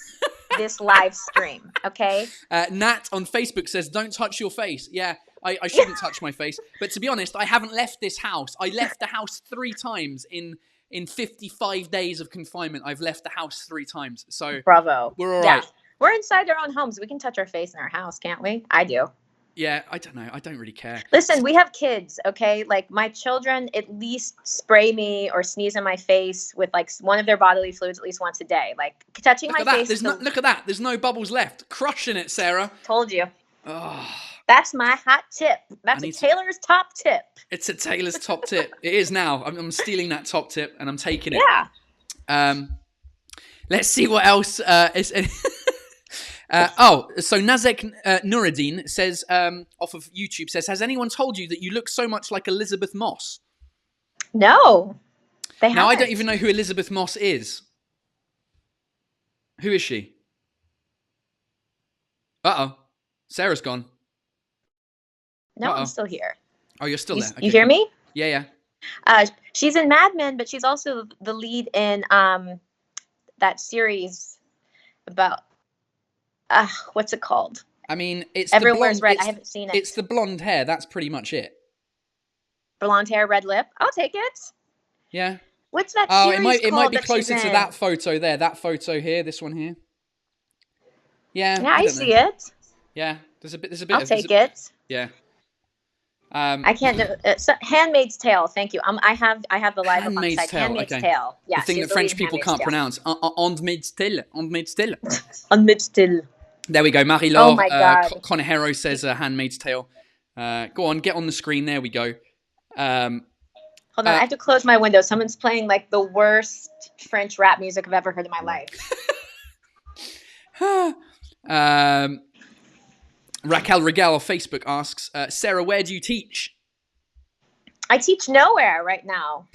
this live stream, okay? Nat on Facebook says, don't touch your face. Yeah, I shouldn't touch my face. But to be honest, I haven't left this house. I left the house 3 times in 55 days of confinement. I've left the house 3 times. So bravo. We're all right. We're inside our own homes. We can touch our face in our house, can't we? I do. Yeah, I don't know. I don't really care. Listen, we have kids, okay? Like my children at least spray me or sneeze in my face with like one of their bodily fluids at least once a day. Like touching my face. Look at that. There's no bubbles left. Crushing it, Sarah. Told you. Oh. That's my hot tip. That's a Taylor's top tip. It's a Taylor's top tip. It is now. I'm stealing that top tip and I'm taking it. Yeah. Let's see what else is. So Nazek Noureddine says, off of YouTube, says, has anyone told you that you look so much like Elizabeth Moss? No, they haven't. Now, I don't even know who Elizabeth Moss is. Who is she? Uh-oh. Sarah's gone. No, I'm still here. Oh, you're still there. Okay, you hear me? Yeah. She's in Mad Men, but she's also the lead in that series about... what's it called? I mean, it's Everywhere's Red. I haven't seen it. It's the blonde hair. That's pretty much it. Blonde hair, red lip. I'll take it. Yeah. What's that series called? It might be closer to that photo there. That photo here. This one here. Yeah. Yeah, I see it. Yeah. There's a bit. I'll take it. Yeah. I can't. Handmaid's Tale. Thank you. I have the live Handmaid's Tale. Handmaid's Tale. Yeah. The thing that French people can't pronounce. Handmaid's Tale. Handmaid's Tale. Handmaid's Tale. There we go. Marie-Laure. Oh my God. Conejero says Handmaid's Tale. Go on, get on the screen. There we go. Hold on, I have to close my window. Someone's playing like the worst French rap music I've ever heard in my life. Raquel Rigal on Facebook asks, Sarah, where do you teach? I teach nowhere right now.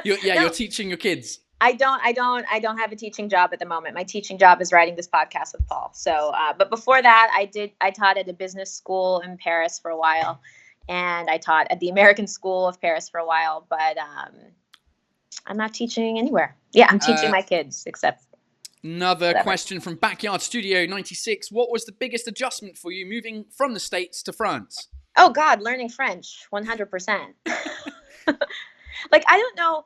You're teaching your kids. I don't have a teaching job at the moment. My teaching job is writing this podcast with Paul. So, but before that, I taught at a business school in Paris for a while, and I taught at the American School of Paris for a while. But I'm not teaching anywhere. Yeah, I'm teaching my kids, except. Another question from Backyard Studio 96. What was the biggest adjustment for you moving from the States to France? Oh God, learning French, 100%. Like, I don't know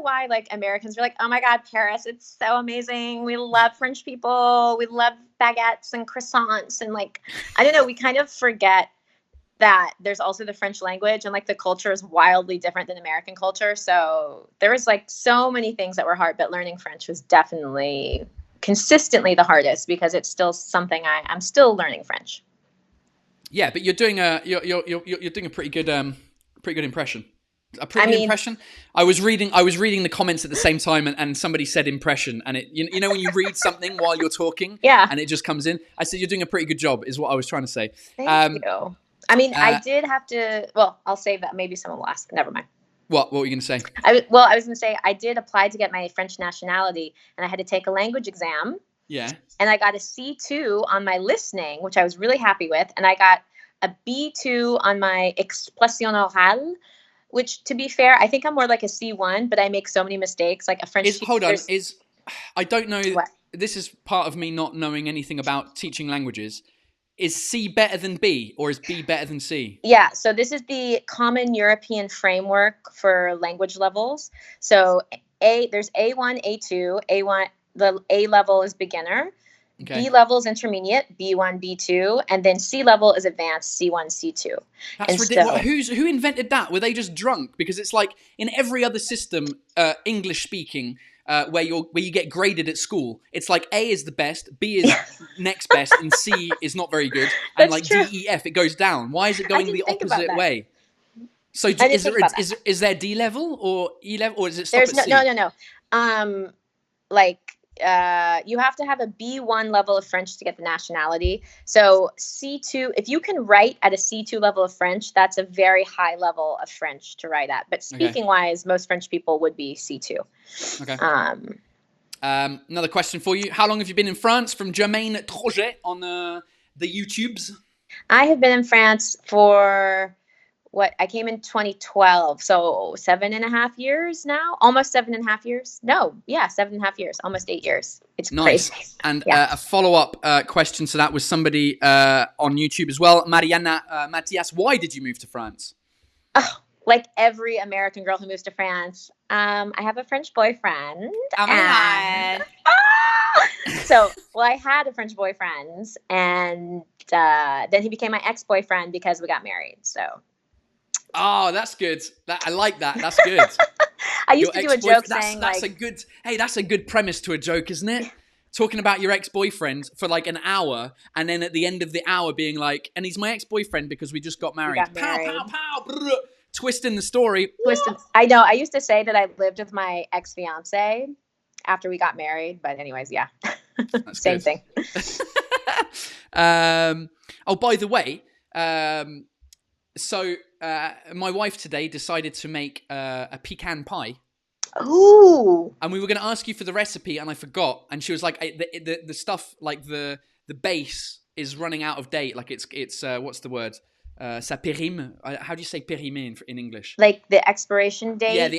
why, like, Americans are like, oh my God, Paris, it's so amazing. We love French people. We love baguettes and croissants. And like, I don't know, we kind of forget that there's also the French language, and like the culture is wildly different than American culture. So there was like so many things that were hard, but learning French was definitely consistently the hardest because it's still something I'm still learning French. Yeah, but you're doing a pretty good impression. A pretty good impression. I was reading the comments at the same time, and somebody said impression, and it you know when you read something while you're talking, and it just comes in. I said you're doing a pretty good job, is what I was trying to say. Thank you. I mean, I did have to. Well, I'll save that. Maybe someone will ask. Never mind. What were you going to say? I was going to say I did apply to get my French nationality, and I had to take a language exam. Yeah. And I got a C2 on my listening, which I was really happy with, and I got a B2 on my expression orale, which, to be fair, I think I'm more like a C1, but I make so many mistakes. Like a French teacher. I don't know. What? This is part of me not knowing anything about teaching languages. Is C better than B, or is B better than C? Yeah, so this is the common European framework for language levels. So there's A1, A2, A1, the A level is beginner, B level is intermediate, B1, B2, and then C level is advanced, C1, C2. That's ridiculous. Who invented that? Were they just drunk? Because it's like in every other system, English speaking, where you get graded at school, it's like A is the best, B is next best, and C is not very good, and like true. D, E, F, it goes down. Why is it going the opposite way? So is there D level or E level, or is it stop at C? No. You have to have a B1 level of French to get the nationality. So C2, if you can write at a C2 level of French, that's a very high level of French to write at. But speaking wise, most French people would be C2. Okay. Another question for you. How long have you been in France? From Germaine Troget on the YouTubes. I have been in France for... I came in 2012, so 7.5 years now, almost 7.5 years. No, yeah, 7.5 years, almost 8 years. It's nice. Crazy. And a follow-up question to that was somebody on YouTube as well, Mariana Matias. Why did you move to France? Oh, like every American girl who moves to France, I have a French boyfriend. Oh my God. I had a French boyfriend, and then he became my ex-boyfriend because we got married, so... Oh, that's good. I like that. That's good. I used to do a joke saying that's a good premise to a joke, isn't it? Talking about your ex-boyfriend for like an hour, and then at the end of the hour being like, and he's my ex-boyfriend because we just got married. Pow, pow, pow, brr, twisting the story. I know. I used to say that I lived with my ex-fiance after we got married, but anyways, yeah. Same thing. Oh, by the way, so my wife today decided to make a pecan pie. Ooh! And we were going to ask you for the recipe, and I forgot. And she was like, "The stuff, like the base, is running out of date. Like it's what's the word? Ça périme. How do you say périme in English? Like the expiration date. Yeah, it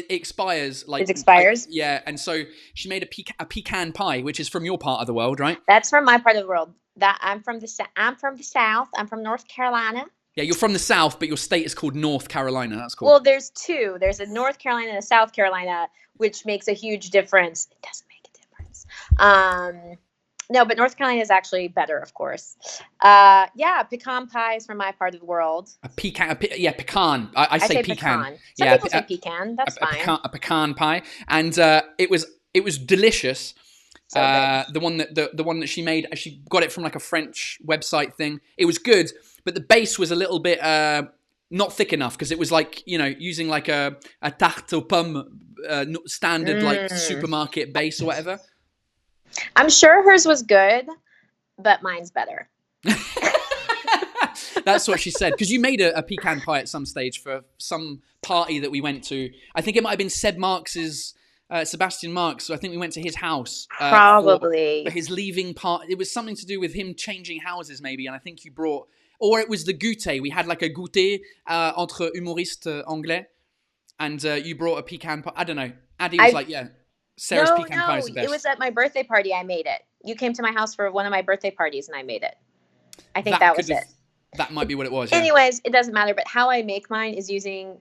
expires. Like it expires. Yeah, and so she made a pecan pie, which is from your part of the world, right? That's from my part of the world. I'm from the South. I'm from North Carolina. Yeah, you're from the South, but your state is called North Carolina. That's cool. Well, there's two. There's a North Carolina and a South Carolina, which makes a huge difference. It doesn't make a difference. No, but North Carolina is actually better, of course. Pecan pie is from my part of the world. Pecan. I say pecan. Some people say pecan. That's fine. A pecan pie, and it was delicious. So the one that she made, she got it from like a French website thing. It was good, but the base was a little bit not thick enough because it was like, using like a tarte aux pommes standard like supermarket base or whatever. I'm sure hers was good, but mine's better. That's what she said, because you made a pecan pie at some stage for some party that we went to. I think it might have been Sebastian Marx. So I think we went to his house. Probably. For his leaving part. It was something to do with him changing houses, maybe. And I think you brought, or it was the goûter. We had like a goûter entre humoristes anglais, and you brought a pecan pie. I don't know. Addy was Sarah's pecan pie is the best. It was at my birthday party. I made it. You came to my house for one of my birthday parties, and I made it. I think that was it. That might be what it was. Yeah. Anyways, it doesn't matter. But how I make mine is using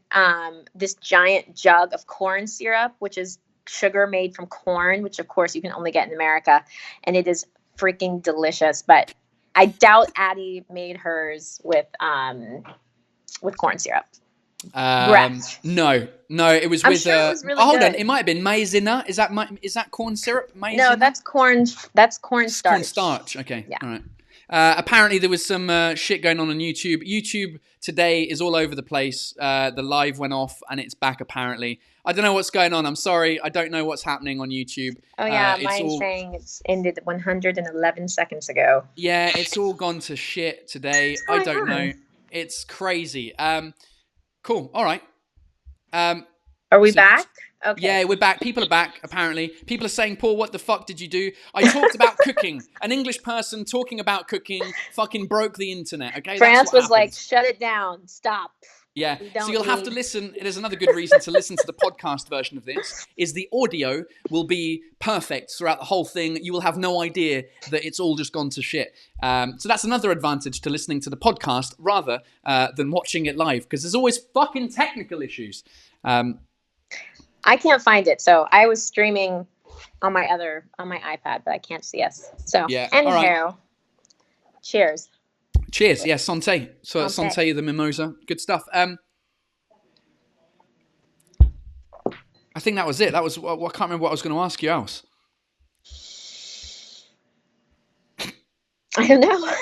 this giant jug of corn syrup, which is sugar made from corn, which of course you can only get in America, and it is freaking delicious. But I doubt Addie made hers with corn syrup. No, it was with. Sure it was really hold good. on, it might have been maizena. Is that corn syrup? Maizena? No, that's corn. That's corn starch. Corn starch. Okay, yeah. All right. Apparently there was some shit going on YouTube. YouTube today is all over the place. The live went off and it's back apparently. I don't know what's going on. I'm sorry. I don't know what's happening on YouTube. Oh yeah, mine's saying it's ended 111 seconds ago. Yeah, it's all gone to shit today. I don't know. It's crazy. Cool. All right. Are we back? Okay. Yeah, we're back. People are back, apparently. People are saying, Paul, what the fuck did you do? I talked about cooking. An English person talking about cooking fucking broke the internet, okay? France was like, shut it down. Stop. Yeah, so you'll have to listen. It is another good reason to listen to the podcast version of this, is the audio will be perfect throughout the whole thing. You will have no idea that it's all just gone to shit. So that's another advantage to listening to the podcast rather than watching it live, because there's always fucking technical issues. I can't find it, so I was streaming on my iPad, but I can't see us. So yeah, anyhow, right. Cheers. Cheers, yeah, Santé. So Santé, the mimosa, good stuff. I think that was it. That was. I can't remember what I was going to ask you else. I don't know.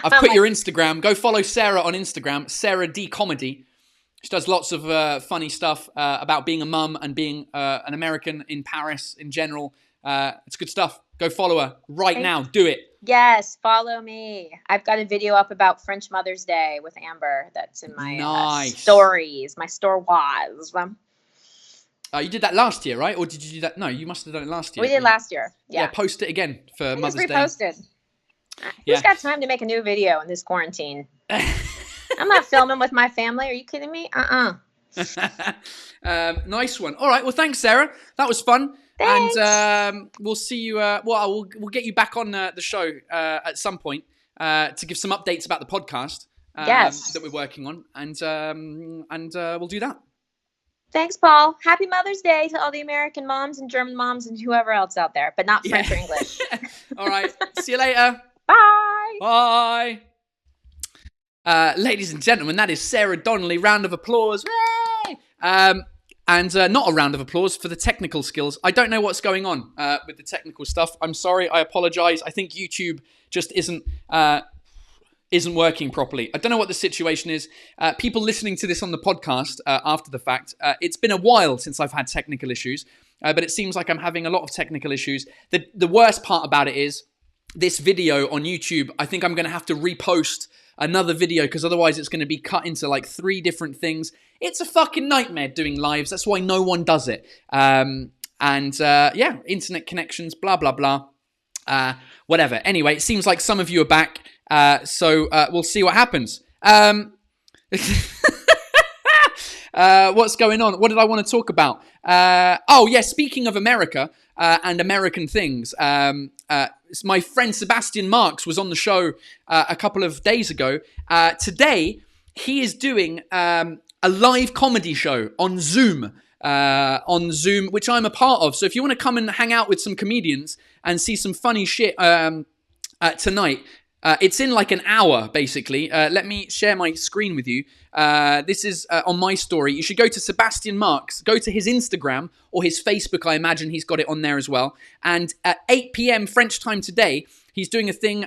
I've put your Instagram. Go follow Sarah on Instagram, Sarah D Comedy. She does lots of funny stuff about being a mum and being an American in Paris in general. It's good stuff. Go follow her right now. Do it. Yes, follow me. I've got a video up about French Mother's Day with Amber that's in my stories, my store was. You did that last year, right? Or did you do that? No, you must have done it last year. We did last year. Yeah, post it again for Mother's Day. Reposted. Who's got time to make a new video in this quarantine? I'm not filming with my family. Are you kidding me? Nice one. All right. Well, thanks, Sarah. That was fun. Thanks. And we'll see you. We'll get you back on the show at some point to give some updates about the podcast that we're working on, and we'll do that. Thanks, Paul. Happy Mother's Day to all the American moms and German moms and whoever else out there, but not French or English. All right. See you later. Bye. Bye. Ladies and gentlemen, that is Sarah Donnelly. Round of applause. And not a round of applause for the technical skills. I don't know what's going on with the technical stuff. I'm sorry. I apologize. I think YouTube just isn't working properly. I don't know what the situation is. People listening to this on the podcast after the fact, it's been a while since I've had technical issues, but it seems like I'm having a lot of technical issues. The worst part about it is this video on YouTube, I think I'm going to have to repost another video because otherwise it's going to be cut into like 3 different things. It's a fucking nightmare doing lives. That's why no one does it. Internet connections, blah, blah, blah. Whatever. Anyway, it seems like some of you are back. So we'll see what happens. What's going on? What did I want to talk about? Speaking of America and American things, my friend Sebastian Marks was on the show a couple of days ago. Today, he is doing a live comedy show on Zoom, which I'm a part of. So if you want to come and hang out with some comedians and see some funny shit tonight, it's in like an hour, basically. Let me share my screen with you. This is on my story. You should go to Sebastian Marks, go to his Instagram or his Facebook. I imagine he's got it on there as well. And at 8 p.m. French time today, he's doing a thing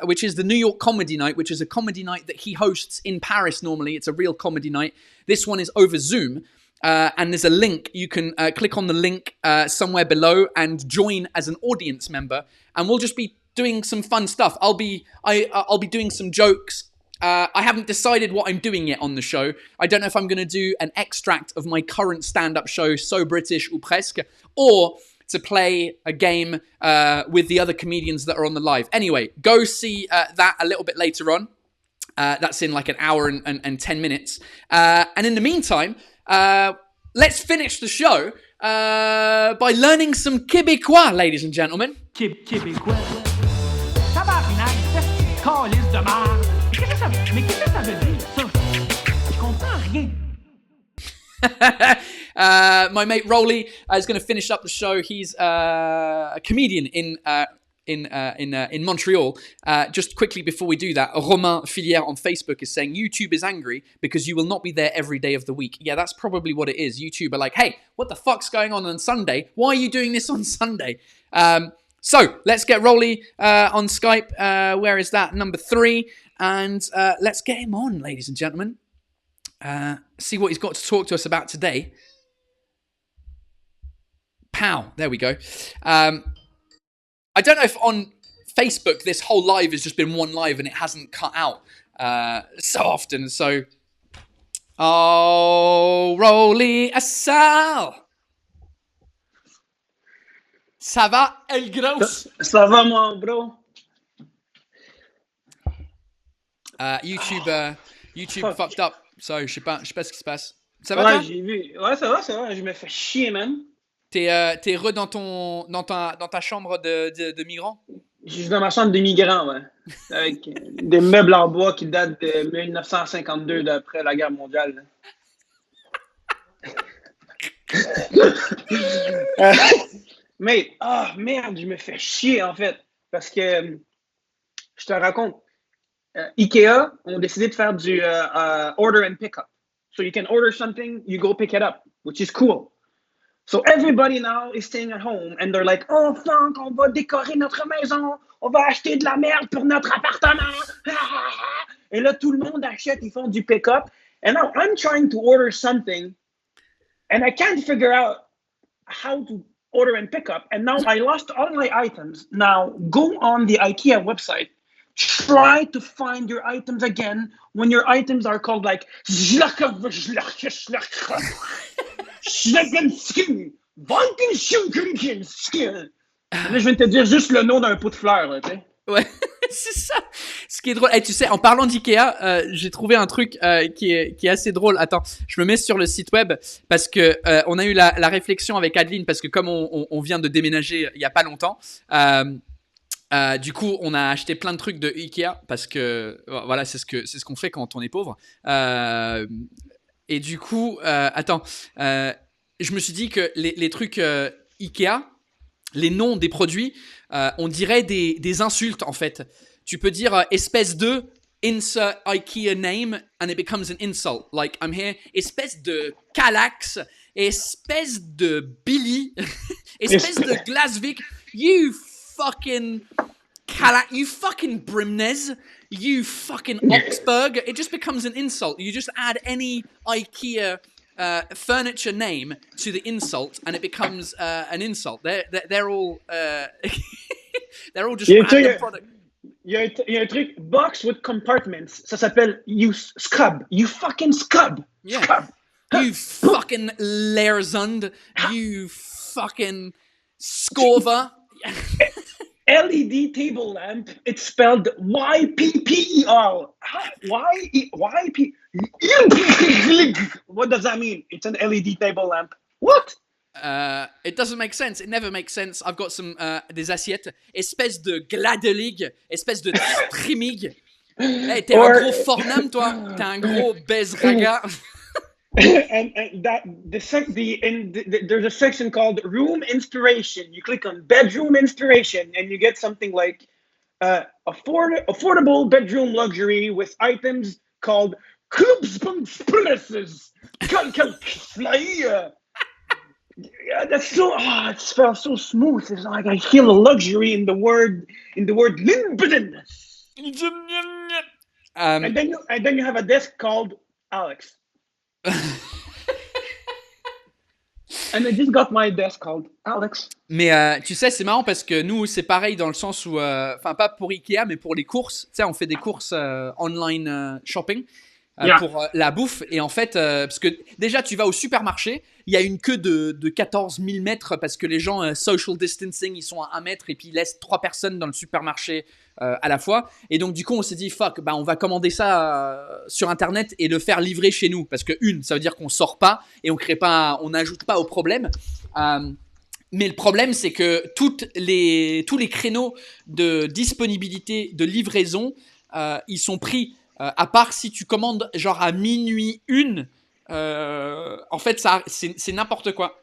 which is the New York Comedy Night, which is a comedy night that he hosts in Paris normally. It's a real comedy night. This one is over Zoom. And there's a link. You can click on the link somewhere below and join as an audience member. And we'll just be doing some fun stuff. I'll be doing some jokes. I haven't decided what I'm doing yet on the show. I don't know if I'm going to do an extract of my current stand-up show, So British ou Presque, or to play a game with the other comedians that are on the live. Anyway, go see that a little bit later on. That's in like an hour and 10 minutes. And in the meantime, let's finish the show by learning some Québécois, ladies and gentlemen. Québécois. Tabarnak, calice de merde. Mais qu'est-ce que ça veut dire, ça? Je comprends rien. My mate Rolly is going to finish up the show. He's a comedian in Montreal. Just quickly before we do that, Romain Filière on Facebook is saying YouTube is angry because you will not be there every day of the week. Yeah, that's probably what it is. YouTube are like, hey, what the fuck's going on Sunday? Why are you doing this on Sunday? So let's get Rolly on Skype. Where is that? Number 3. And let's get him on, ladies and gentlemen. See what he's got to talk to us about today. Pow. There we go. I don't know if on Facebook this whole live has just been one live and it hasn't cut out so often. So, oh, Rolly Assal. Ça va, El Gros? Ça va, mon bro? YouTube fucked up, so je sais pas ce qui se passe. Ça va, Ouais, toi? j'ai vu. Ouais, ça va. Je me fais chier, man. T'es re dans ta chambre de migrant? Je suis dans ma chambre de migrant, ouais. Avec des meubles en bois qui datent de 1952, d'après la guerre mondiale. Mais, merde, je me fais chier, en fait. Parce que, je te raconte, IKEA ont décidé de faire du order and pick up. So you can order something, you go pick it up, which is cool. So everybody now is staying at home and they're like, oh fuck, on va décorer notre maison, on va acheter de la merde pour notre appartement. Et là, tout le monde achète, ils font du pick up. And now I'm trying to order something and I can't figure out how to order and pick up. And now I lost all my items. Now go on the IKEA website. Try to find your items again when your items are called like Là, je viens de te dire juste le nom d'un pot de fleurs, tu sais. Ouais, c'est ça. Ce qui est drôle. Tu sais, en parlant d'IKEA, j'ai trouvé un truc qui est assez drôle. Attends, je me mets sur le site web parce que on a eu la réflexion avec Adeline parce que comme on vient de déménager il y a pas longtemps. Du coup, on a acheté plein de trucs de Ikea parce que voilà, c'est ce qu'on fait quand on est pauvre. Et du coup, je me suis dit que les trucs Ikea, les noms des produits, on dirait des insultes en fait. Tu peux dire espèce de insert Ikea name and it becomes an insult. Like I'm here, espèce de Calax, espèce de Billy, espèce de Glasvik, you fucking Calax, you fucking Brimnes, you fucking Oxburg. It just becomes an insult. You just add any IKEA furniture name to the insult, and it becomes an insult. They're all they're all just random product. Il y a un truc box with compartments. Ça s'appelle you scub. You fucking scub. Yeah. Scub. You fucking Leerzund. You fucking Scorva. LED table lamp. It's spelled YPPER. YP. What does that mean? It's an LED table lamp. What? It doesn't make sense. It never makes sense. I've got some des assiettes. Espèce de Gladelig. Espèce de Trimig. Hey, t'es un gros Fornam, toi. T'es un gros Bezraga. and there's a section called room inspiration. You click on bedroom inspiration and you get something like affordable bedroom luxury with items called Clubsplaces. That's so it felt so smooth. It's like I feel a luxury in the word limbedness. And then you have a desk called Alex. And I just got my desk called Alex. Mais tu sais, c'est marrant parce que nous, c'est pareil dans le sens où, enfin pas pour Ikea, mais pour les courses. Tu sais, on fait des courses online shopping pour la bouffe. Et en fait, parce que déjà, tu vas au supermarché, il y a une queue de 14 000 mètres parce que les gens, social distancing, ils sont à 1 mètre et puis ils laissent 3 personnes dans le supermarché à la fois. Et donc, du coup, on s'est dit, fuck, bah, on va commander ça sur Internet et le faire livrer chez nous. Parce que ça veut dire qu'on sort pas et on n'ajoute pas au problème. Mais le problème, c'est que tous les créneaux de disponibilité de livraison, ils sont pris. À part si tu commandes genre à minuit 1, en fait, c'est n'importe quoi.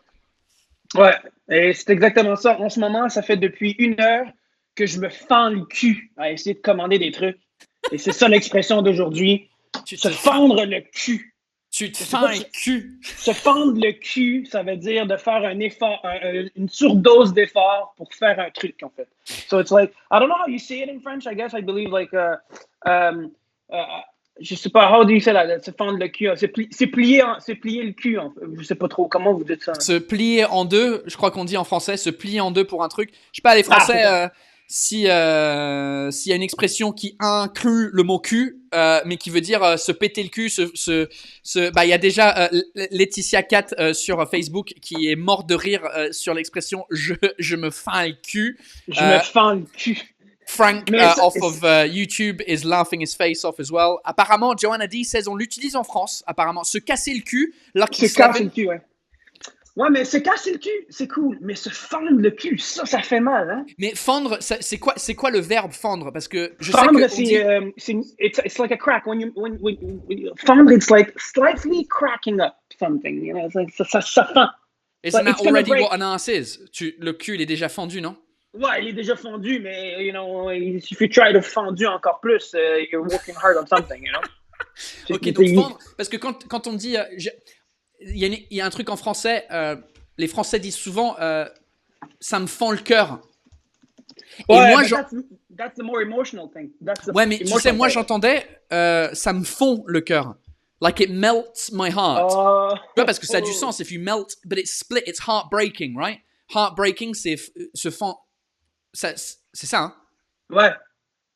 Ouais, et c'est exactement ça. En ce moment, ça fait depuis 1 heure que je me fends le cul à essayer de commander des trucs. Et c'est ça l'expression d'aujourd'hui. Se fendre le cul. Tu te fends le cul. Se fendre le cul, ça veut dire de faire un effort, une surdose d'effort pour faire un truc, en fait. So it's like, I don't know how you say it in French, I guess I believe like, je sais pas, how do you say that? Se fendre le cul, c'est plier le cul, en fait. Je sais pas trop, comment vous dites ça? Se plier en deux, je crois qu'on dit en français, se plier en deux pour un truc. Je sais pas, les Français, s'il y a une expression qui inclut le mot cul, mais qui veut dire se péter le cul, il y a déjà Laetitia Cat sur Facebook qui est morte de rire sur l'expression je me fends le cul. Je me fends le cul. Frank off of YouTube is laughing his face off as well. Apparemment, Joanna D says on l'utilise en France. Apparemment, se casser le cul. Se casser le cul, ouais. Ouais, mais se casser le cul, c'est cool. Mais se fendre le cul, ça fait mal, hein. Mais fendre, c'est quoi le verbe fendre? Parce que je fendre, sais que it's like a crack. When fendre, it's like slightly cracking up something. You know, it's like ça fend. Isn't that already what an ass is? Le cul, il est déjà fendu, non? Ouais, il est déjà fendu, mais, you know, if you try to fendu encore plus, you're working hard on something, you know? Ok, donc fendre, parce que quand on dit, il y a un truc en français, les Français disent souvent, ça me fend le cœur. Ouais, et moi, that's the more emotional thing. Ouais, mais tu sais, moi, j'entendais, ça me fond le cœur. Like it melts my heart. Tu vois, parce que ça a du sens. If you melt, but it's split, it's heartbreaking, right? Heartbreaking, c'est se fend. C'est ça, hein? Ouais.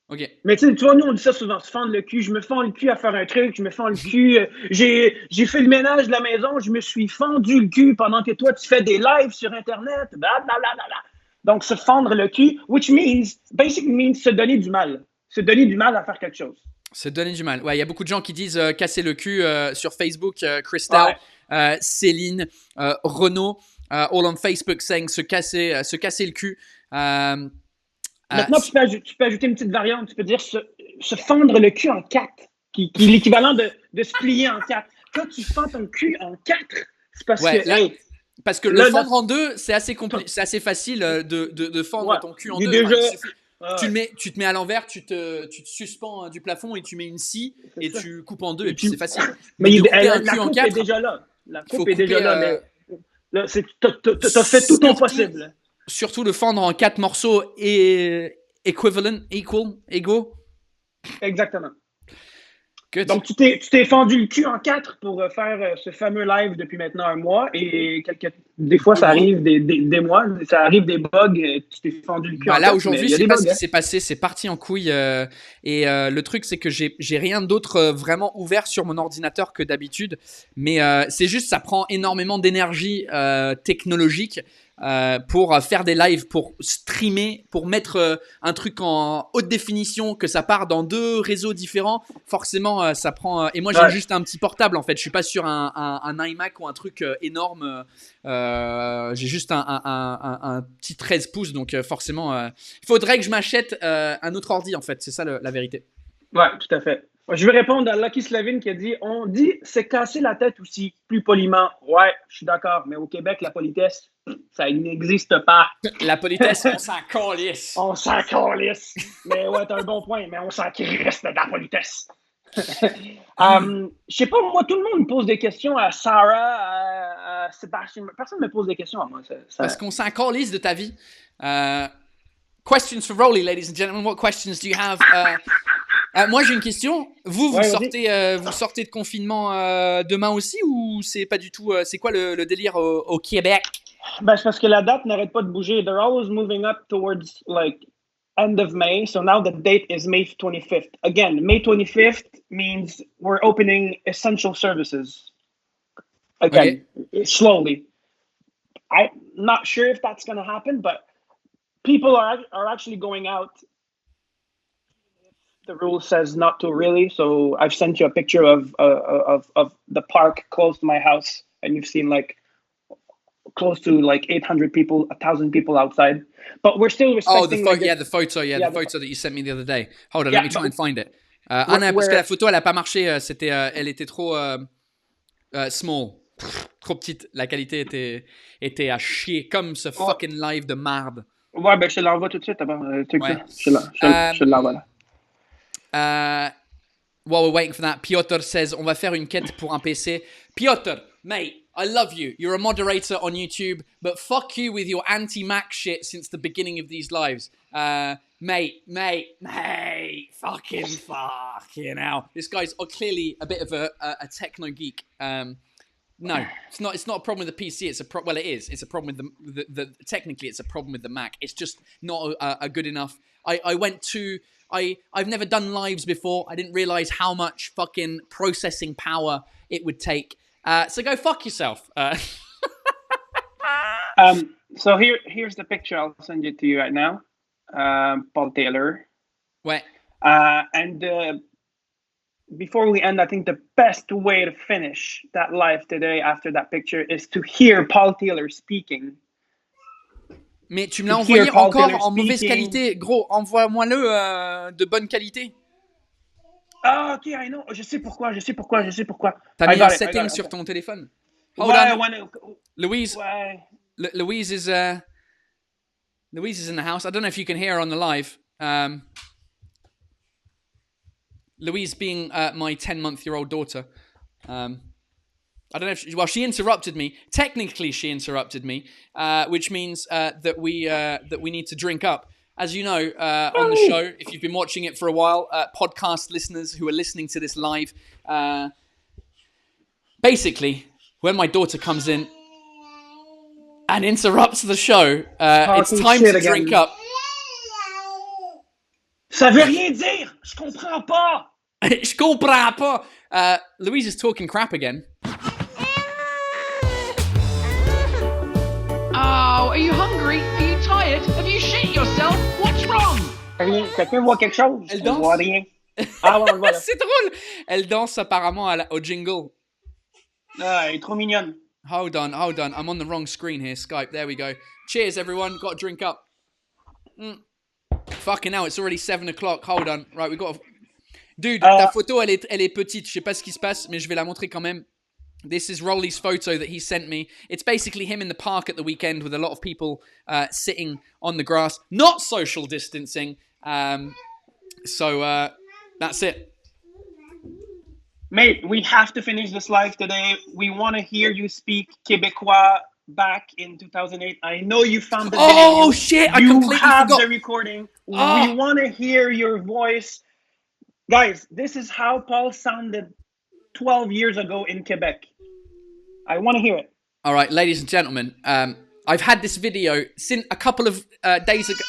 Ok. Mais tu vois, nous, on dit ça souvent, se fendre le cul. Je me fends le cul à faire un truc, je me fends le cul. J'ai fait le ménage de la maison, je me suis fendu le cul pendant que toi, tu fais des lives sur Internet. Blablabla. Donc, se fendre le cul, which basically means se donner du mal. Se donner du mal à faire quelque chose. Se donner du mal. Ouais, il y a beaucoup de gens qui disent casser le cul sur Facebook. Christelle, Céline, Renaud, all on Facebook saying se casser le cul. Maintenant, tu peux ajouter une petite variante. Tu peux dire se fendre le cul en quatre, qui est l'équivalent de se plier en quatre. Quand tu fends ton cul en quatre, c'est parce que... parce que le fendre en deux, c'est assez compliqué, c'est assez facile de fendre ton cul en deux. Tu te mets à l'envers, tu te suspends du plafond et tu mets une scie et tu coupes en deux et puis c'est facile. Mais la coupe est déjà là. La coupe est déjà là, mais là, t'as fait tout ton possible. Surtout le fendre en 4 morceaux égaux. Exactement. Good. Donc, tu t'es fendu le cul en 4 pour faire ce fameux live depuis maintenant un mois. Et des fois, ça arrive des mois, ça arrive des bugs. Tu t'es fendu le cul en 4. Là, aujourd'hui, je sais pas ce qui s'est passé. C'est parti en couille. Et le truc, c'est que j'ai rien d'autre vraiment ouvert sur mon ordinateur que d'habitude. Mais c'est juste, ça prend énormément d'énergie technologique. Pour faire des lives, pour streamer, pour mettre un truc en haute définition, que ça part dans 2 réseaux différents, forcément ça prend. Et moi j'ai juste un petit portable en fait, je suis pas sur un iMac ou un truc énorme. J'ai juste un petit 13 pouces, donc forcément il faudrait que je m'achète un autre ordi en fait, c'est ça la vérité. Ouais, tout à fait. Je vais répondre à Lucky Slavin qui a dit on dit c'est casser la tête aussi, plus poliment. Ouais, je suis d'accord, mais au Québec, la politesse, ça n'existe pas. La politesse, on s'en calisse. On s'en calisse. Mais ouais, t'as un bon point, mais on s'en crisse de la politesse. Je sais pas, moi, tout le monde me pose des questions à Sarah, à Sébastien. Personne ne me pose des questions à moi. Parce qu'on s'en calisse de ta vie. Questions for Rolly, ladies and gentlemen. What questions do you have? Moi, j'ai une question. Vous sortez de confinement demain aussi ou c'est pas du tout... c'est quoi le délire au Québec? Ben, c'est parce que la date n'arrête pas de bouger. They're always moving up towards like end of May. So now the date is May 25th. Again, May 25th means we're opening essential services. Again, slowly. I'm not sure if that's going to happen, but people are actually going out. The rule says not to really. So I've sent you a picture of the park close to my house, and you've seen like close to like 800 people, 1,000 people outside. But we're still respecting... Oh, the photo that you sent me the other day. Hold on, let me try and find it. Parce que la photo, elle a pas marché. Elle était trop small. Trop petite. La qualité était à chier. Comme ce fucking live de marde. Ouais, ben je te l'envoie tout de suite. Je te l'envoie là. while we're waiting for that, Piotr says, on va faire une quête pour un PC. Piotr, mate, I love you. You're a moderator on YouTube, but fuck you with your anti-Mac shit since the beginning of these lives. Mate, fucking hell. This guy's clearly a bit of a techno geek. No, it's not a problem with the PC. Well, it is. It's a problem with the technically, it's a problem with the Mac. It's just not a good enough. I've never done lives before. I didn't realize how much fucking processing power it would take. So go fuck yourself. So here's the picture. I'll send it to you right now. Paul Taylor. Ouais. And before we end, I think the best way to finish that live today after that picture is to hear Paul Taylor speaking. Mais tu me l'as envoyé encore en mauvaise qualité. Gros, envoie-moi-le de bonne qualité. Ah, ok, I know. Je sais pourquoi. T'as mis un setting sur ton téléphone? Hold on. Louise. Ouais. Louise is in the house. I don't know if you can hear her on the live. Louise being my 10-month-old daughter. I don't know if she interrupted me. Technically, she interrupted me, which means that we need to drink up. As you know, on the show, if you've been watching it for a while, podcast listeners who are listening to this live, basically, when my daughter comes in and interrupts the show, it's time to drink up. Ça veut rien dire. Je comprends pas. Je comprends pas. Louise is talking crap again. Oh, are you hungry? Are you tired? Have you shit yourself? What's wrong? Quelqu'un voit quelque chose? Elle danse. On voit rien. Ah ouais, voilà. C'est drôle. Elle danse apparemment au jingle. Ah, elle est trop mignonne. Hold on. I'm on the wrong screen here. Skype. There we go. Cheers, everyone. Got to drink up. Fucking hell, it's already 7 o'clock. Hold on. Right, we got to... Dude, ta photo, elle est petite. Je sais pas ce qui se passe, mais je vais la montrer quand même. This is Rolly's photo that he sent me. It's basically him in the park at the weekend with a lot of people sitting on the grass. Not social distancing. So that's it. Mate, we have to finish this live today. We want to hear you speak Québécois back in 2008. I know you found the video. Oh, shit. I completely have forgot. the recording. Oh. We want to hear your voice. Guys, this is how Paul sounded 12 years ago in Quebec. I want to hear it. All right, ladies and gentlemen, I've had this video since a couple of days ago.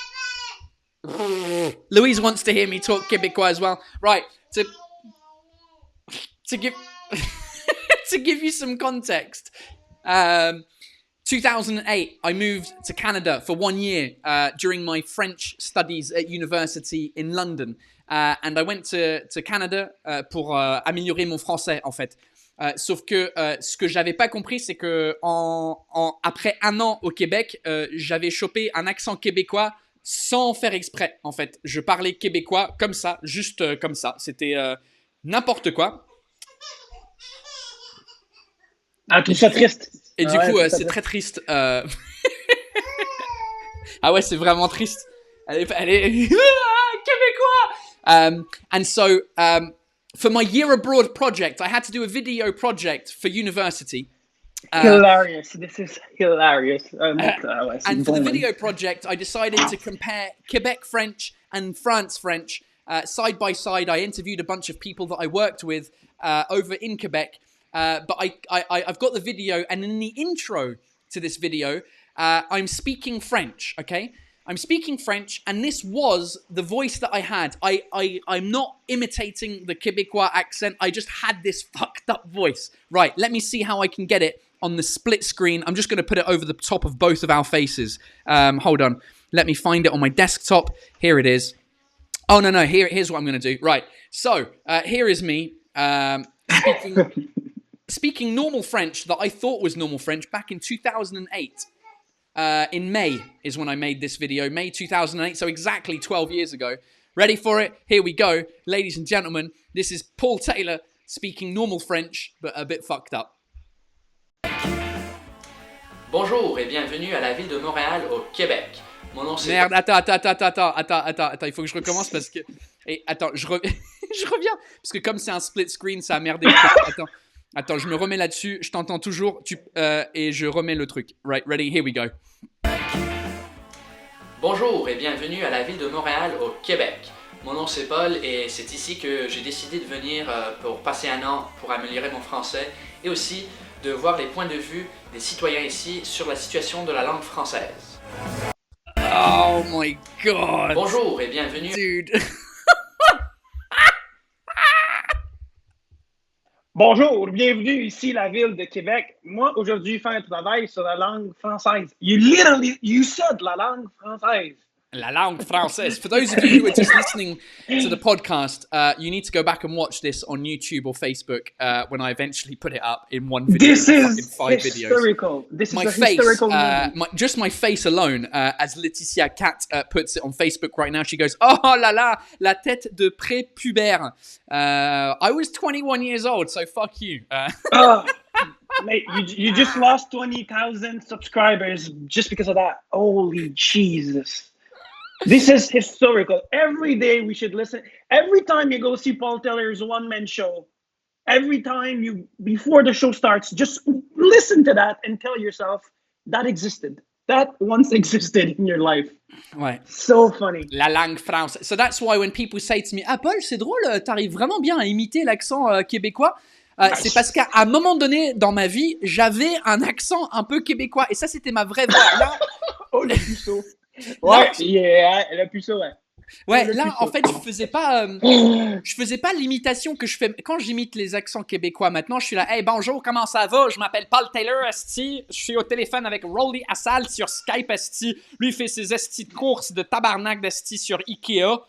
Louise wants to hear me talk Québécois as well. Right, to give to give you some context, 2008, I moved to Canada for 1 year during my French studies at university in London. And I went to Canada pour améliorer mon français, en fait. Sauf que ce que j'avais pas compris, c'est que après 1 an au Québec, j'avais chopé un accent québécois sans faire exprès, en fait. Je parlais québécois comme ça, juste comme ça. C'était n'importe quoi. Ah, tout ça triste. Et du coup, c'est très triste. Ah ouais, c'est vraiment triste. Elle est... québécois! And so, for my year abroad project, I had to do a video project for university. Hilarious. This is hilarious. And for the video project, I decided to compare Quebec French and France French side by side. I interviewed a bunch of people that I worked with over in Quebec. But I've got the video, and in the intro to this video, I'm speaking French, okay? I'm speaking French, and this was the voice that I had. I'm not imitating the Québécois accent. I just had this fucked up voice. Right, let me see how I can get it on the split screen. I'm just going to put it over the top of both of our faces. Hold on. Let me find it on my desktop. Here it is. Oh, no. Here's what I'm going to do. Right, so here is me speaking normal French that I thought was normal French back in 2008. In May is when I made this video, May 2008, so exactly 12 years ago. Ready for it? Here we go. Ladies and gentlemen, this is Paul Taylor speaking normal French, but a bit fucked up. Bonjour et bienvenue à la ville de Montréal au Québec. Mon nom c'est... Merde, attends, il faut que je recommence parce que... Et attends, Je reviens. Parce que comme c'est un split screen, ça a merdé. Attends, je me remets là-dessus. Je t'entends toujours. Et je remets le truc. Right, ready, here we go. Bonjour et bienvenue à la ville de Montréal au Québec. Mon nom c'est Paul et c'est ici que j'ai décidé de venir pour passer un an pour améliorer mon français et aussi de voir les points de vue des citoyens ici sur la situation de la langue française. Oh my god. Bonjour et bienvenue. Dude. Bonjour, bienvenue ici, la ville de Québec. Moi, aujourd'hui, faire un travail sur la langue française. You said la langue française. La langue française. For those of you who are just listening to the podcast, you need to go back and watch this on YouTube or Facebook when I eventually put it up in one video. This is 5 historical. Videos. This is My a face, historical moment. just my face alone, as Laetitia Cat puts it on Facebook right now, she goes, "Oh là là, la tête de prépubère." I was 21 years old, so fuck you. Mate, you just lost 20,000 subscribers just because of that. Holy Jesus. This is historical. Every day we should listen. Every time you go see Paul Teller's one-man show, every time before the show starts, just listen to that and tell yourself that existed. That once existed in your life. Ouais. So funny. La langue française. So that's why when people say to me, "Ah Paul, c'est drôle, t'arrives vraiment bien à imiter l'accent québécois." C'est parce qu'à un moment donné dans ma vie, j'avais un accent un peu québécois et ça c'était ma vraie voix. Là, oh le puceau. Ouais, le puceau, ouais. Ouais, là en fait je faisais pas l'imitation que je fais quand j'imite les accents québécois. Maintenant je suis là, hey bonjour, comment ça va? Je m'appelle Paul Taylor, esti. Je suis au téléphone avec Rolly Assal sur Skype, esti. Lui il fait ses esti de courses de tabarnak d'esti sur Ikea.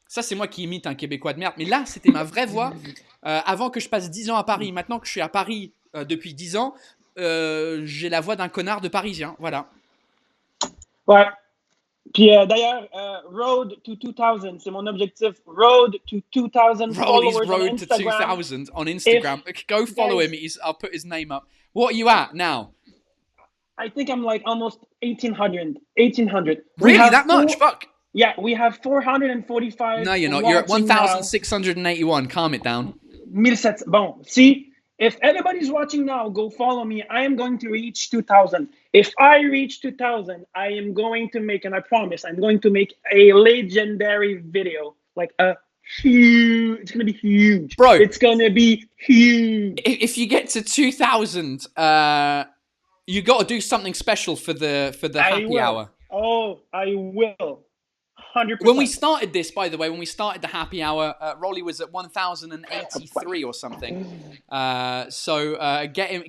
Ça c'est moi qui imite un québécois de merde. Mais là c'était ma vraie voix avant que je passe 10 ans à Paris. Maintenant que je suis à Paris depuis 10 ans, j'ai la voix d'un connard de parisien. Voilà. Ouais. Puis d'ailleurs, Road to 2000, c'est mon objectif. Road to 2000 followers Road on to Instagram. 2000 on Instagram. Go follow him. I'll put his name up. What are you at now? I think I'm like almost 1,800. Really? That much? Fuck. Yeah, we have 445. No, you're not. You're at 1,681. Calm it down. 1,700. Bon, see, if anybody's watching now, go follow me. I am going to reach 2,000. If I reach 2,000, I am going to make, and I promise, I'm going to make a legendary video. Like a huge, it's going to be huge. Bro. It's going to be huge. If you get to 2,000, you got to do something special for the happy hour. Oh, I will. 100%. When we started this, by the way, when we started the happy hour, Rolly was at 1,083 or something. Get him.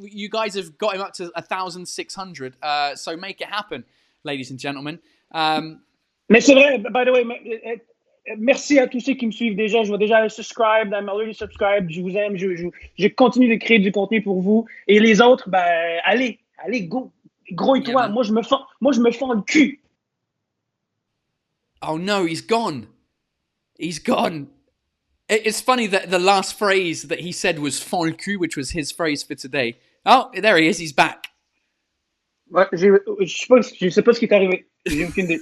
You guys have got him up to 1,600. So make it happen, ladies and gentlemen. Mais c'est vrai, by the way, merci à tous ceux qui me suivent déjà. Je vois déjà subscribe, I'm already subscribed. Je vous aime. Je continue de créer du contenu pour vous. Et les autres, ben, allez, go. Gros et toi, Yeah, moi je me fends le cul. Oh no, he's gone. He's gone. It's funny that the last phrase that he said was "fond le cul," which was his phrase for today. Oh, there he is. He's back. Ouais, je sais pas ce qui est arrivé. J'ai aucune idée.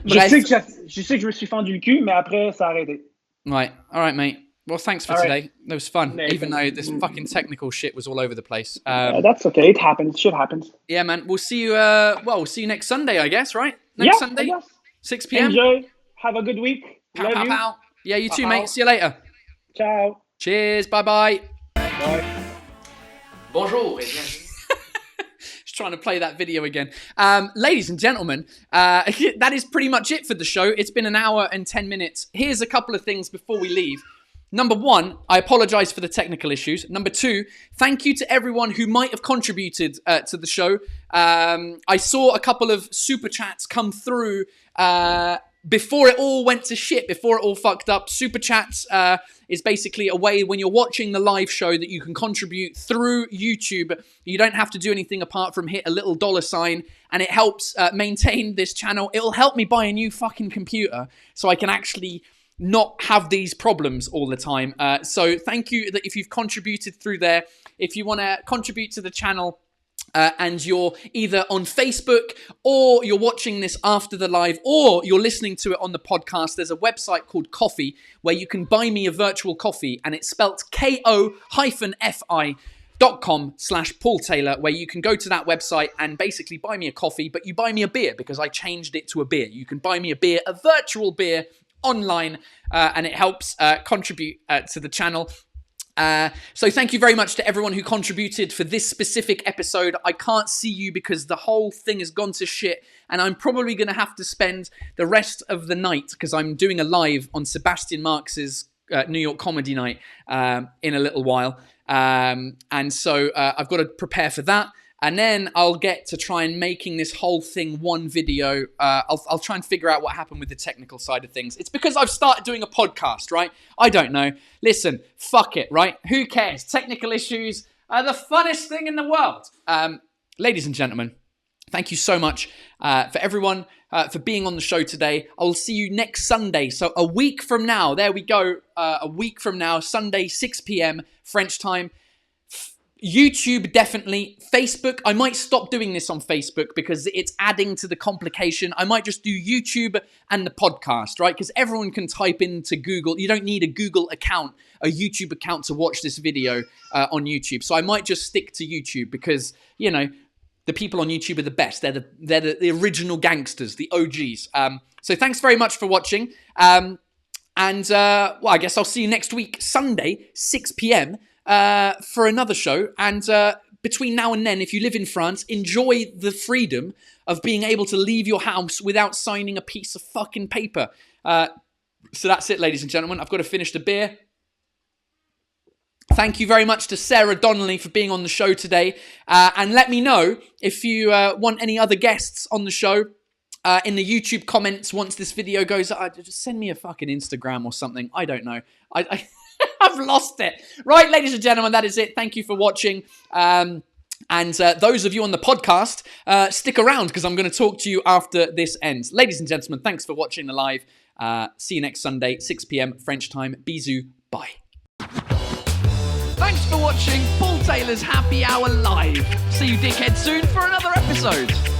je sais que je me suis fendu le cul, mais après, ça a arrêté. Right. All right, mate. Well, thanks for all today. Right. That was fun, even though this fucking technical shit was all over the place. That's okay. It happens. Shit happens. Yeah, man. We'll see you. We'll see you next Sunday, I guess. Right? Next Sunday, 6 p.m. Enjoy. Have a good week. Pow, Love pow, you. pow. Yeah, you too, Pow. mate. See you later. Ciao. Cheers. Bye-bye. Bye. Bonjour et bienvenue. Just trying to play that video again. Ladies and gentlemen, that is pretty much it for the show. It's been an hour and 10 minutes. Here's a couple of things before we leave. Number one, I apologize for the technical issues. Number two, thank you to everyone who might have contributed to the show. I saw a couple of super chats come through before it all went to shit, before it all fucked up. Super chats is basically a way when you're watching the live show that you can contribute through YouTube. You don't have to do anything apart from hit a little $sign, and it helps maintain this channel. It'll help me buy a new fucking computer so I can actually not have these problems all the time. So thank you that if you've contributed through there. If you want to contribute to the channel, and you're either on Facebook or you're watching this after the live or you're listening to it on the podcast, there's a website called Coffee where you can buy me a virtual coffee, and it's spelt ko-fi.com/Paul Taylor, where you can go to that website and basically buy me a coffee, but you buy me a beer because I changed it to a beer. You can buy me a beer, a virtual beer online, and it helps contribute to the channel. So thank you very much to everyone who contributed for this specific episode. I can't see you because the whole thing has gone to shit, and I'm probably going to have to spend the rest of the night, because I'm doing a live on Sebastian Marx's New York Comedy Night in a little while. And so I've got to prepare for that. And then I'll get to try and making this whole thing one video. I'll try and figure out what happened with the technical side of things. It's because I've started doing a podcast, right? I don't know. Listen, fuck it, right? Who cares? Technical issues are the funnest thing in the world. Ladies and gentlemen, thank you so much for everyone for being on the show today. I will see you next Sunday. So a week from now, there we go. A week from now, Sunday, 6 p.m. French time. YouTube, definitely. Facebook, I might stop doing this on Facebook because it's adding to the complication. I might just do YouTube and the podcast, right? Because everyone can type into Google. You don't need a Google account, a YouTube account to watch this video on YouTube. So I might just stick to YouTube because, you know, the people on YouTube are the best. They're the original gangsters, the OGs. So thanks very much for watching. Well, I guess I'll see you next week, Sunday, 6 p.m., for another show. And between now and then, if you live in France, enjoy the freedom of being able to leave your house without signing a piece of fucking paper. So that's it, ladies and gentlemen. I've got to finish the beer. Thank you very much to Sarah Donnelly for being on the show today. And let me know if you want any other guests on the show. In the YouTube comments once this video goes up. Just send me a fucking Instagram or something. I don't know. I've lost it. Right, ladies and gentlemen, that is it. Thank you for watching. And those of you on the podcast, stick around because I'm going to talk to you after this ends. Ladies and gentlemen, thanks for watching the live. See you next Sunday, 6 p.m. French time. Bisous. Bye. Thanks for watching Paul Taylor's Happy Hour Live. See you dickhead soon for another episode.